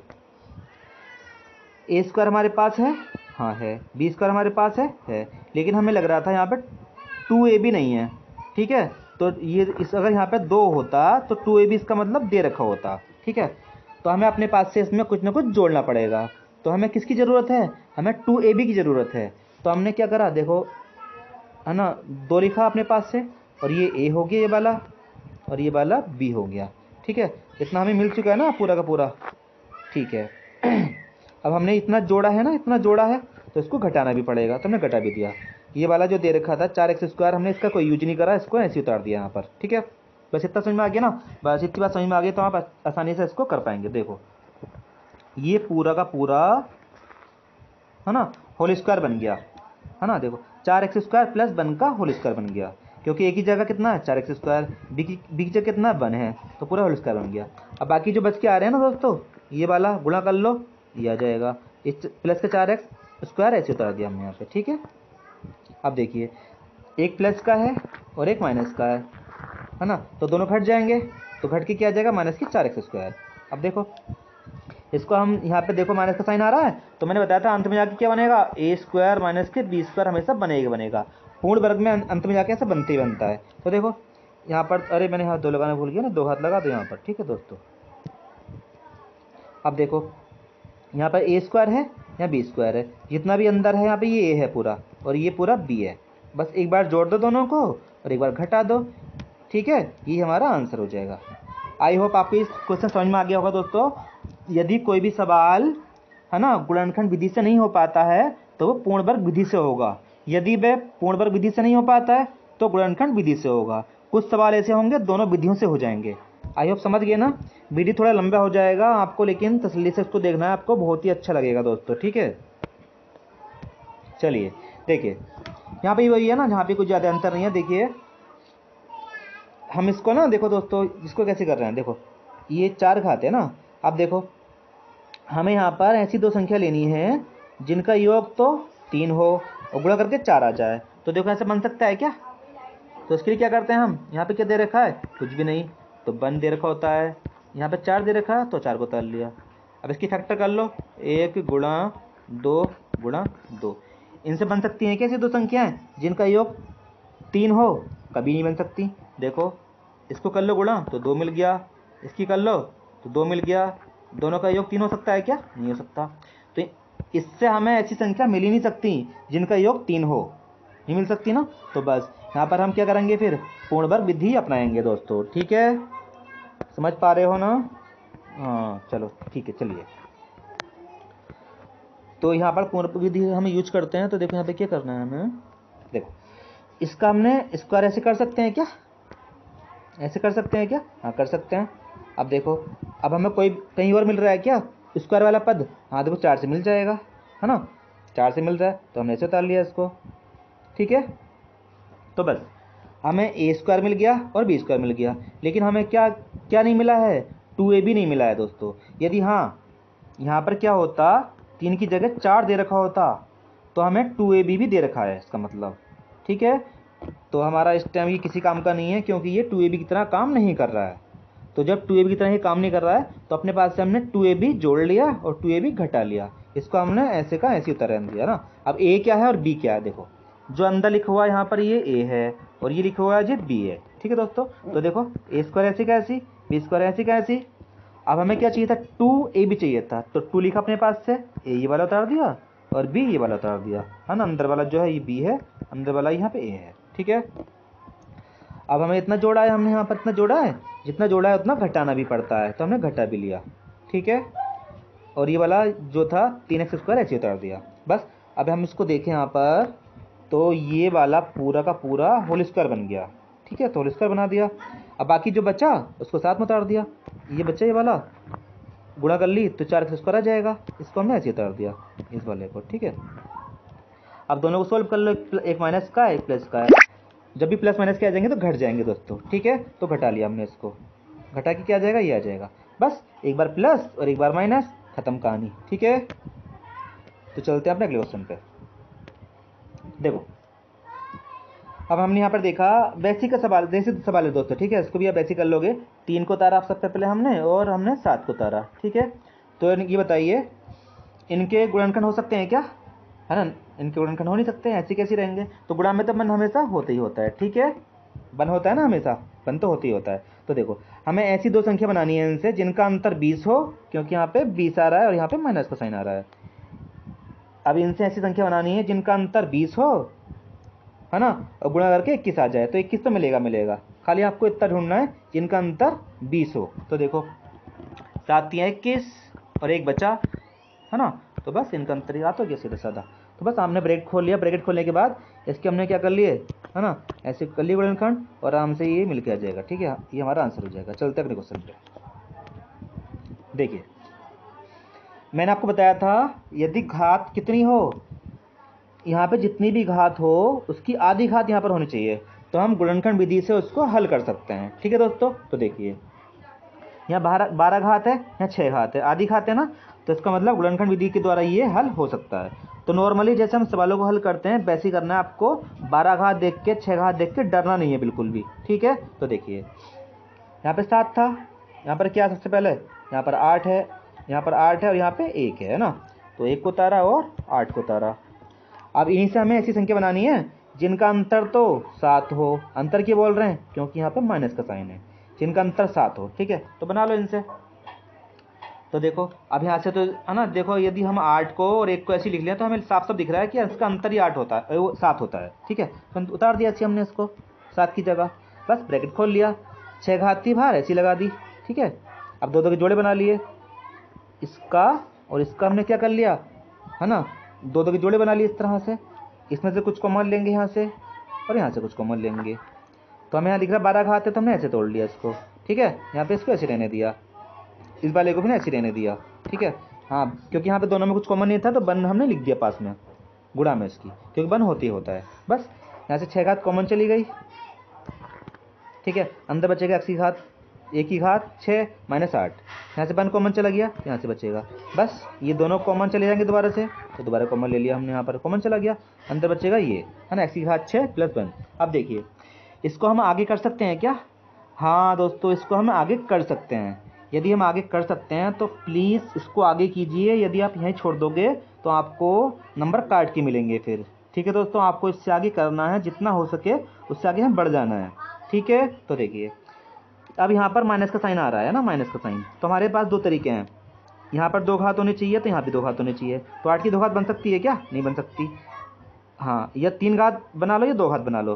a स्क्वायर हमारे पास है, हाँ है, b स्क्वायर हमारे पास है, लेकिन हमें लग रहा था यहाँ पे 2ab नहीं है। ठीक है, तो ये अगर यहाँ पे 2 होता तो 2ab इसका मतलब दे रखा होता। ठीक है, तो हमें अपने पास से इसमें कुछ ना कुछ जोड़ना पड़ेगा। तो हमें किसकी ज़रूरत है, हमें 2ab की ज़रूरत है। तो हमने क्या करा, देखो है ना, 2 लिखा अपने पास से, और ये a हो गया ये वाला, और ये वाला b हो गया। ठीक है, इतना हमें मिल चुका है ना पूरा का पूरा। ठीक है, अब हमने इतना जोड़ा है ना, इतना जोड़ा है, तो इसको घटाना भी पड़ेगा, तो हमने घटा भी दिया। ये वाला जो दे रखा था 4x स्क्वायर, हमने इसका कोई यूज नहीं करा, इसको ऐसे उतार दिया यहाँ पर। ठीक है, बस इतना समझ में आ गया ना, बस इतनी बात समझ में आ गई तो आप आसानी से इसको कर पाएंगे। देखो ये पूरा का पूरा है ना होल स्क्वायर बन गया, है ना। देखो 4x स्क्वायर प्लस 1 का होल स्क्वायर बन गया, क्योंकि एक ही जगह कितना है 4x स्क्वायर, बी की जगह कितना 1 है, तो पूरा होल स्क्वायर बन गया। अब बाकी जो बच के आ रहे हैं ना दोस्तों, ये वाला गुणा कर लो, ये आ जाएगा, इस प्लस का 4x स्क्वायर ऐसे उतार दिया हमने यहाँ पे। ठीक है, अब देखिए एक प्लस का है और एक माइनस का है ना, तो दोनों घट जाएंगे, तो घट के क्या आ जाएगा, -4x स्क्वायर। अब देखो इसको हम यहाँ पे देखो माइनस का साइन आ रहा है, तो मैंने बताया था अंत में जाके क्या बनेगा, ए स्क्वायर माइनस के बी स्क्वायर हमेशा बनेगा। पूर्ण वर्ग में अंत में जाके ऐसा बनते ही बनता है। तो देखो यहाँ पर, अरे मैंने हाथ 2 लगाना भूल गया ना, 2 हाथ लगा दो यहाँ पर, ठीक है दोस्तों। अब देखो यहाँ पर ए स्क्वायर है, यहाँ बी स्क्वायर है, जितना भी अंदर है यहाँ पे ये ए है पूरा, और ये पूरा बी है। बस एक बार जोड़ दो दोनों को और एक बार घटा दो, ठीक है, ये हमारा आंसर हो जाएगा। आई होप आपको इस क्वेश्चन समझ में आ गया होगा दोस्तों। यदि कोई भी सवाल है ना गुणनखंड विधि से नहीं हो पाता है तो वो पूर्ण वर्ग विधि से होगा, यदि वह पूर्ण वर्ग विधि से नहीं हो पाता है तो गुणनखंड विधि से होगा। कुछ सवाल ऐसे होंगे दोनों विधियों से हो जाएंगे। आई होप समझ गए ना। वीडियो थोड़ा लंबा हो जाएगा आपको, लेकिन तसल्ली से उसको देखना है, आपको बहुत ही अच्छा लगेगा दोस्तों, ठीक है। चलिए देखिए यहाँ पे वही है ना, जहाँ पे कुछ ज़्यादा अंतर नहीं है। देखिए हम इसको ना, देखो दोस्तों इसको कैसे कर रहे हैं, देखो ये 4 घात है ना। अब देखो हमें यहाँ पर ऐसी 2 संख्या लेनी है जिनका योग तो 3 हो और गुणा करके 4 आ जाए। तो देखो ऐसे बन सकता है क्या? तो इसके लिए क्या करते हैं हम, यहाँ पे क्या दे रखा है, कुछ भी नहीं, तो 1 दे रखा होता है। यहाँ पे 4 दे रखा है तो 4 को उतार लिया। अब इसकी फैक्टर कर लो, 1 गुणा 2 गुणा 2। इनसे बन सकती हैं कैसी 2 संख्याएं जिनका योग 3 हो? कभी नहीं बन सकती। देखो इसको कर लो गुणा तो 2 मिल गया, इसकी कर लो तो 2 मिल गया, दोनों का योग 3 हो सकता है क्या? नहीं हो सकता। तो इससे हमें ऐसी संख्या मिल ही नहीं सकती जिनका योग 3 हो, नहीं मिल सकती ना। तो बस यहाँ पर हम क्या करेंगे, फिर पूर्ण वर्ग विधि अपनाएंगे दोस्तों, ठीक है। समझ पा रहे हो ना? हाँ चलो ठीक है। चलिए तो यहाँ पर पूर्ण विधि हम यूज करते हैं। तो देखो यहाँ पे क्या करना है हमें, देखो इसका हमने स्क्वायर ऐसे कर सकते हैं क्या, ऐसे कर सकते हैं क्या? हाँ कर सकते हैं। अब देखो अब हमें कोई कहीं और मिल रहा है क्या स्क्वायर वाला पद? हाँ देखो 4 से मिल जाएगा, है ना, 4 से मिल रहा है तो हमने ऐसे उतार लिया इसको, ठीक है। तो बस हमें ए स्क्वायर मिल गया और बी स्क्वायर मिल गया, लेकिन हमें क्या क्या नहीं मिला है, 2ab नहीं मिला है दोस्तों। यदि हाँ यहाँ पर क्या होता, 3 की जगह 4 दे रखा होता तो हमें 2ab भी दे रखा है इसका मतलब, ठीक है। तो हमारा इस टाइम ये किसी काम का नहीं है, क्योंकि ये 2ab की तरह काम नहीं कर रहा है। तो जब 2ab की तरह ये काम नहीं कर रहा है तो अपने पास से हमने 2ab जोड़ लिया और 2ab घटा लिया, इसको हमने ऐसे का ऐसे उतार दिया ना। अब a क्या है और b क्या है, देखो जो अंदर लिखा हुआ है यहाँ पर ये a है और ये लिखा हुआ है जी b है, ठीक है दोस्तों। तो देखो a स्क्वायर ऐसी का ऐसी, b स्क्वायर ऐसी का ऐसी। अब हमें क्या चाहिए था, 2ab चाहिए था, तो 2 लिखा अपने पास से, a ये वाला उतार दिया और b ये वाला उतार दिया, है ना। अंदर वाला जो है ये b है, अंदर वाला यहाँ पे a है, ठीक है। अब हमें इतना जोड़ा है, हमने यहाँ पर इतना जोड़ा है, जितना जोड़ा है उतना घटाना भी पड़ता है, तो हमने घटा भी लिया, ठीक है। और ये वाला जो था 3x स्क्वायर ऐसे उतार दिया। बस अब हम इसको देखें यहाँ पर, तो ये वाला पूरा का पूरा होल स्क्वायर बन गया, ठीक है, तो होल स्क्वायर बना दिया। अब बाकी जो बचा उसको साथ में उतार दिया, ये बच्चा ये वाला गुणा कर ली तो 4x स्क्वायर आ जाएगा, इसको हमने ऐसे उतार दिया इस वाले को, ठीक है। अब दोनों को सोल्व कर लो, एक माइनस का एक प्लस का है, जब भी प्लस माइनस के आ जाएंगे तो घट जाएंगे दोस्तों, ठीक है। तो घटा लिया हमने इसको, घटा के क्या आ जाएगा, ये आ जाएगा। बस एक बार प्लस और एक बार माइनस, खत्म कहानी, ठीक है। तो चलते हैं अपने अगले क्वेश्चन पे। देखो अब हमने यहाँ पर देखा बेसिक का सवाल, बेसिक सवाल है दोस्तों, ठीक है, इसको भी आप बेसिक कर लोगे। 3 को उतारा आप सबसे पहले हमने, और हमने 7 को उतारा, ठीक है। तो ये बताइए इनके गुणनखंड हो सकते हैं क्या, है ना। इनके गुणनखंड हो नहीं सकते, ऐसे कैसे रहेंगे। तो गुणा में तो मन हमेशा होता ही होता है, ठीक है, बन होता है ना हमेशा, बन तो होता ही होता है। तो देखो हमें ऐसी 2 संख्या बनानी है इनसे जिनका अंतर 20 हो, क्योंकि यहाँ पे 20 आ रहा है और यहाँ पे माइनस का साइन आ रहा है। अब इनसे ऐसी संख्या बनानी है जिनका अंतर 20 हो, है ना, और गुणा करके 21 आ जाए, तो 21 तो मिलेगा, खाली आपको इतना ढूंढना है जिनका अंतर 20 हो। तो देखो 7 3 21 और 1 बचा, है ना, तो बस इनका अंतर याद हो गया सीधा साधा। तो बस हमने ब्रैकेट खोल लिया, ब्रैकेट खोलने के बाद इसके हमने क्या कर लिए, है ना, ऐसे कर लिए गुणनखंड और आराम से ये मिल के आ जाएगा, ठीक है, ये हमारा आंसर हो जाएगा। चलते हैं अगले क्वेश्चन पे। देखिए मैंने आपको बताया था यदि घात कितनी हो, यहाँ पे जितनी भी घात हो उसकी आधी घात यहाँ पर होनी चाहिए, तो हम गुणनखंड विधि से उसको हल कर सकते हैं, ठीक है दोस्तों। तो देखिए यहाँ 12 घात है, यहाँ 6 घात है, आधी घात है ना, तो इसका मतलब गुणनखंड विधि के द्वारा ये हल हो सकता है। तो नॉर्मली जैसे हम सवालों को हल करते हैं वैसे ही करना है आपको, 12 घात देख के 6 घात देख के डरना नहीं है बिल्कुल भी, ठीक है। तो देखिए यहाँ पे 7 था, यहाँ पर क्या सबसे पहले यहाँ पर 8 है, यहाँ पर 8 है और यहाँ पे 1 है ना, तो 1 को उतारा और 8 को उतारा। अब इन्हीं से हमें ऐसी संख्या बनानी है जिनका अंतर तो 7 हो। अंतर क्यों बोल रहे हैं? क्योंकि यहाँ पे माइनस का साइन है। जिनका अंतर 7 हो, ठीक है, तो बना लो इनसे। तो देखो अब यहाँ से तो है ना, देखो यदि हम 8 को और 1 को ऐसे लिख लिया तो हमें साफ साफ दिख रहा है कि इसका अंतर ही 8 होता है, वो 7 होता है, ठीक है। तो उतार दिया ऐसे हमने इसको 7 की जगह, बस ब्रैकेट खोल लिया, 6 घाती बाहर ऐसी लगा दी, ठीक है। अब दो के जोड़े बना लिए, इसका और इसका हमने क्या कर लिया है ना, दो के जोड़े बना लिए इस तरह से। इसमें से कुछ कॉमन लेंगे यहाँ से और यहाँ से कुछ कॉमन लेंगे, तो हमें यहाँ दिख रहा है 12 घात है, तो हमने ऐसे तोड़ लिया इसको, ठीक है। यहाँ पे इसको ऐसे रहने दिया, इस वाले को भी ना ऐसे रहने दिया, ठीक है। हाँ, क्योंकि यहाँ पे दोनों में कुछ कॉमन नहीं था तो बन हमने लिख दिया पास में गुणा में इसकी, क्योंकि बन होती होता है। बस यहाँ से 6 घात कॉमन चली गई, ठीक है। अंदर बचेगा एक ही घात 6 माइनस 8, यहाँ से बन कॉमन चला गया, यहाँ से बचेगा। बस ये दोनों कॉमन चले जाएंगे दोबारा से, तो दोबारा कॉमन ले लिया हमने, यहाँ पर कॉमन चला गया, अंदर बचेगा ये है ना, x की घात 6 प्लस 1। अब देखिए इसको हम आगे कर सकते हैं क्या? हाँ दोस्तों, इसको हम आगे कर सकते हैं। यदि हम आगे कर सकते हैं तो प्लीज़ इसको आगे कीजिए। यदि आप यहीं छोड़ दोगे तो आपको नंबर काट के मिलेंगे फिर, ठीक है दोस्तों। आपको इससे आगे करना है, जितना हो सके उससे आगे हम बढ़ जाना है, ठीक है। तो देखिए अब यहाँ पर माइनस का साइन आ रहा है ना, माइनस का साइन, तो हमारे पास दो तरीके हैं। यहाँ पर 2 घात होने चाहिए, तो यहाँ भी 2 घात होने चाहिए। तो 8 की 2 घात बन सकती है क्या? नहीं बन सकती। हाँ, या 3 घात बना लो या 2 घात बना लो,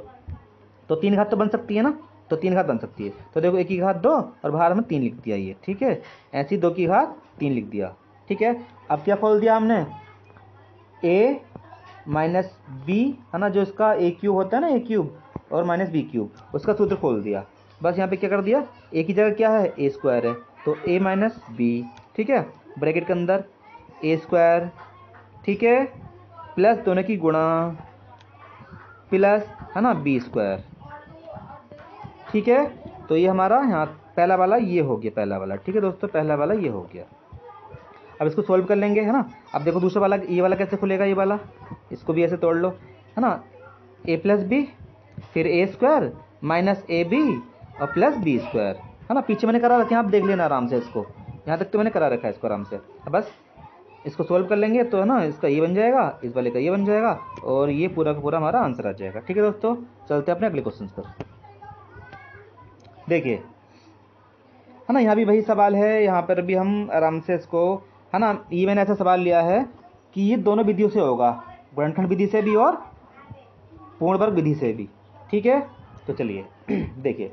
तो 3 घात तो बन सकती है ना, तो 3 घात बन सकती है। तो देखो 1 की घात 2 और बाहर हमने 3 लिख दिया ये, ठीक है। ऐसे ही 2 की घात 3 लिख दिया, ठीक है। अब क्या खोल दिया हमने? a माइनस बी है ना, जो इसका a क्यूब होता है ना, a क्यूब और माइनस बी क्यूब, उसका सूत्र खोल दिया। बस यहाँ पे क्या कर दिया, a की जगह क्या है, a स्क्वायर है, तो a माइनस बी, ठीक है, ब्रैकेट के अंदर a स्क्वायर, ठीक है, प्लस दोनों की गुणा प्लस है ना बी स्क्वायर, ठीक है। तो ये हमारा यहाँ पहला वाला ये हो गया, पहला वाला, ठीक है दोस्तों, पहला वाला ये हो गया। अब इसको सोल्व कर लेंगे है ना। अब देखो दूसरा वाला, ये वाला कैसे खुलेगा, ये वाला, इसको भी ऐसे तोड़ लो है ना, a प्लस बी फिर a square minus A B और प्लस बी स्क्वायर, है ना। पीछे मैंने करा रखे हैं, आप देख लेना आराम से इसको, यहाँ तक तो मैंने करा रखा है इसको आराम से। बस इसको सोल्व कर लेंगे तो है ना, इसका ये बन जाएगा, इस वाले का ये बन जाएगा, और ये पूरा का पूरा हमारा आंसर आ जाएगा, ठीक है दोस्तों। चलते हैं अपने अगले क्वेश्चन पर। देखिए है ना, यहाँ भी वही सवाल है, यहाँ पर भी हम आराम से इसको है ना, ये मैंने ऐसा सवाल लिया है कि ये दोनों विधियों से होगा, गुणनखंड विधि से भी और पूर्ण वर्ग विधि से भी, ठीक है। तो चलिए देखिए,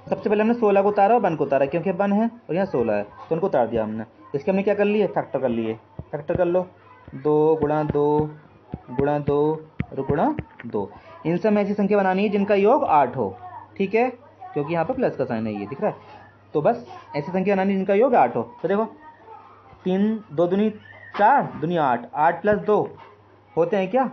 सबसे पहले हमने 16 को उतारा और 1 को उतारा, क्योंकि 1 है और यहाँ 16 है, तो उनको उतार दिया हमने। इसके हमने क्या कर लिए, फैक्टर कर लिए। फैक्टर कर लो, 2 गुणा 2 गुणा 2 और गुणा 2। इनसे हमें ऐसी संख्या बनानी है जिनका योग 8 हो, ठीक है, क्योंकि यहाँ पर प्लस का साइन है, ये दिख रहा है। तो बस ऐसी संख्या बनानी जिनका योग 8 हो। तो देखो 3 2 दूनी 4 दूनी 8, 8 प्लस 2 होते हैं क्या,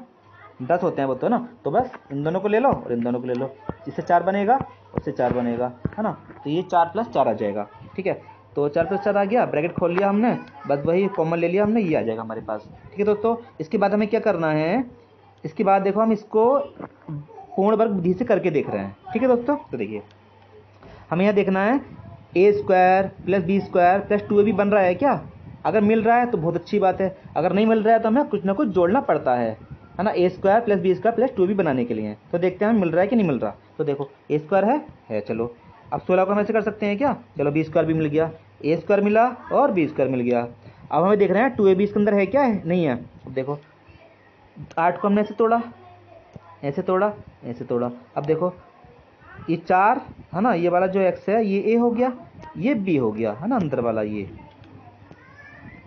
10 होते हैं वो, तो ना। तो बस इन दोनों को ले लो और इन दोनों को ले लो, इससे 4 बनेगा और इससे 4 बनेगा, है ना। तो ये 4 प्लस 4 आ जाएगा, ठीक है। तो 4 प्लस 4 आ गया, ब्रैकेट खोल लिया हमने, बस वही कॉमन ले लिया हमने, ये आ जाएगा हमारे पास, ठीक है दोस्तों। इसके बाद हमें क्या करना है, इसके बाद देखो हम इसको पूर्ण वर्ग विधि से करके देख रहे हैं, ठीक है दोस्तों। तो देखिए हमें यहाँ देखना है a square plus B square plus 2ab बन रहा है क्या। अगर मिल रहा है तो बहुत अच्छी बात है, अगर नहीं मिल रहा है तो हमें कुछ ना कुछ जोड़ना पड़ता है ना, a square plus B square plus 2ab बनाने के लिए। तो देखते हैं हमें मिल रहा है कि नहीं मिल रहा। तो देखो a स्क्वायर है, चलो। अब 16 को हम ऐसे कर सकते हैं क्या, चलो b स्क्वायर भी मिल गया, a स्क्वायर मिला और b स्क्वायर मिल गया। अब हमें देख रहे हैं 2ab इसके अंदर है क्या, है नहीं है। अब देखो 8 को हमने ऐसे तोड़ा, ऐसे तोड़ा, ऐसे तोड़ा। अब देखो ये 4 है ना, ये वाला जो x है ये a हो गया, ये b हो गया, है ना, अंदर वाला ये,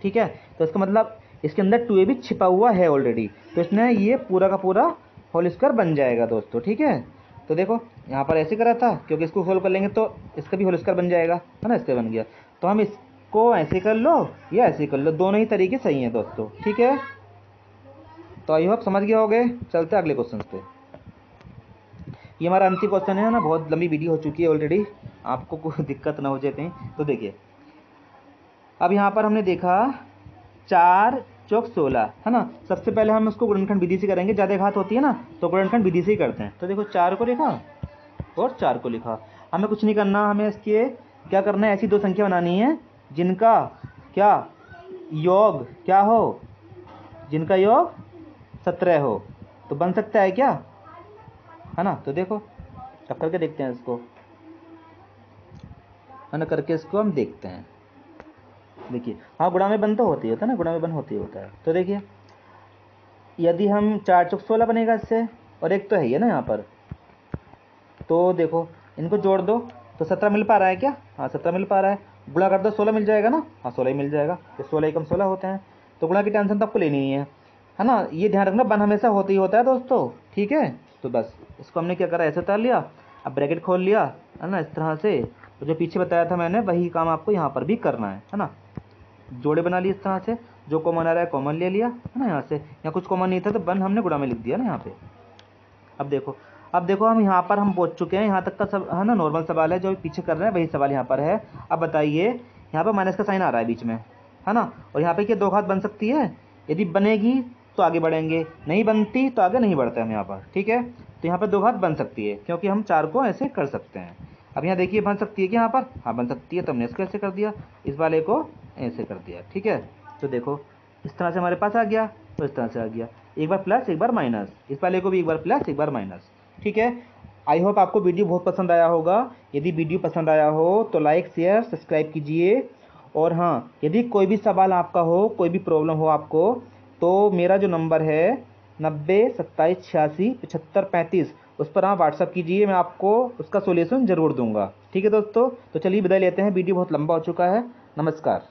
ठीक है। तो इसका मतलब इसके अंदर 2ab छिपा हुआ है ऑलरेडी, तो इसने ये पूरा का पूरा होल स्क्वायर बन जाएगा दोस्तों, ठीक है। तो देखो यहाँ पर ऐसे करा था, क्योंकि इसको सोल्व कर लेंगे तो इसका भी होल स्क्वायर बन जाएगा, है ना, इसका बन गया। तो हम इसको ऐसे कर लो या ऐसे कर लो, दोनों ही तरीके सही हैं दोस्तों, ठीक है। तो आई होप समझ गए होगे। चलते हैं अगले क्वेश्चन पे। ये हमारा अंतिम क्वेश्चन है ना, बहुत लंबी वीडियो हो चुकी है ऑलरेडी, आपको कोई दिक्कत ना हो जाए कहीं। तो देखिए अब यहाँ पर हमने देखा 4 चौक 16, है ना। सबसे पहले हम उसको गुणनखंड विधि से करेंगे, ज़्यादा घात होती है ना तो गुणनखंड विधि से ही करते हैं। तो देखो 4 को लिखा और 4 को लिखा, हमें कुछ नहीं करना, हमें इसके क्या करना है, ऐसी दो संख्या बनानी है जिनका क्या योग क्या हो, जिनका योग 17 हो, तो बन सकता है क्या, है ना। तो देखो अब करके देखते हैं इसको, है ना, करके इसको हम देखते हैं। देखिए हाँ, गुणा में बन तो होती होता है ना, गुणा में बन होती होता है। तो देखिए यदि हम 4 चौक 16 बनेगा इससे, और एक तो है ही है ना यहाँ पर, तो देखो इनको जोड़ दो तो 17 मिल पा रहा है क्या, हाँ 17 मिल पा रहा है। गुणा कर दो 16 मिल जाएगा ना, हाँ 16 ही मिल जाएगा, तो 16 एकम 16 होते हैं। तो गुणा की टेंशन तो आपको लेनी नहीं है ना। ये ध्यान रखना, बन हमेशा होती ही होता है दोस्तों, ठीक है। तो बस इसको हमने क्या करा, ऐसे उतार लिया, अब ब्रैकेट खोल लिया, है ना, इस तरह से। तो जो पीछे बताया था मैंने वही काम आपको यहाँ पर भी करना है ना। जोड़े बना लिए इस तरह से, जो कॉमन आ रहा है कॉमन ले लिया, है ना। यहाँ से यहाँ कुछ कॉमन नहीं था तो बन हमने गुणा में लिख दिया ना यहाँ पे। अब देखो हम यहाँ पर हम पहुँच चुके हैं, यहाँ तक का सब है ना नॉर्मल सवाल है, जो पीछे कर रहे हैं वही सवाल यहाँ पर है। अब बताइए यहाँ पर माइनस का साइन आ रहा है बीच में, है ना, और यहाँ पे क्या दो घात बन सकती है, यदि बनेगी तो आगे बढ़ेंगे, नहीं बनती तो आगे नहीं बढ़ते हम यहाँ पर, ठीक है। तो यहाँ पर दो घात बन सकती है, क्योंकि हम 4 को ऐसे कर सकते हैं। अब यहाँ देखिए बन सकती है कि यहाँ पर, हाँ बन सकती है, तो हमने इसको ऐसे कर दिया, इस वाले को ऐसे कर दिया, ठीक है। तो देखो इस तरह से हमारे पास आ गया, तो इस तरह से आ गया, एक बार प्लस एक बार माइनस, इस वाले को भी एक बार प्लस एक बार माइनस, ठीक है। आई होप आपको वीडियो बहुत पसंद आया होगा। यदि वीडियो पसंद आया हो तो लाइक शेयर सब्सक्राइब कीजिए। और हाँ, यदि कोई भी सवाल आपका हो, कोई भी प्रॉब्लम हो आपको, तो मेरा जो नंबर है 90 27 86 75 35, उस पर आप व्हाट्सअप कीजिए, मैं आपको उसका सोल्यूशन ज़रूर दूंगा, ठीक है दोस्तों। तो चलिए विदाई लेते हैं, वीडियो बहुत लंबा हो चुका है। नमस्कार।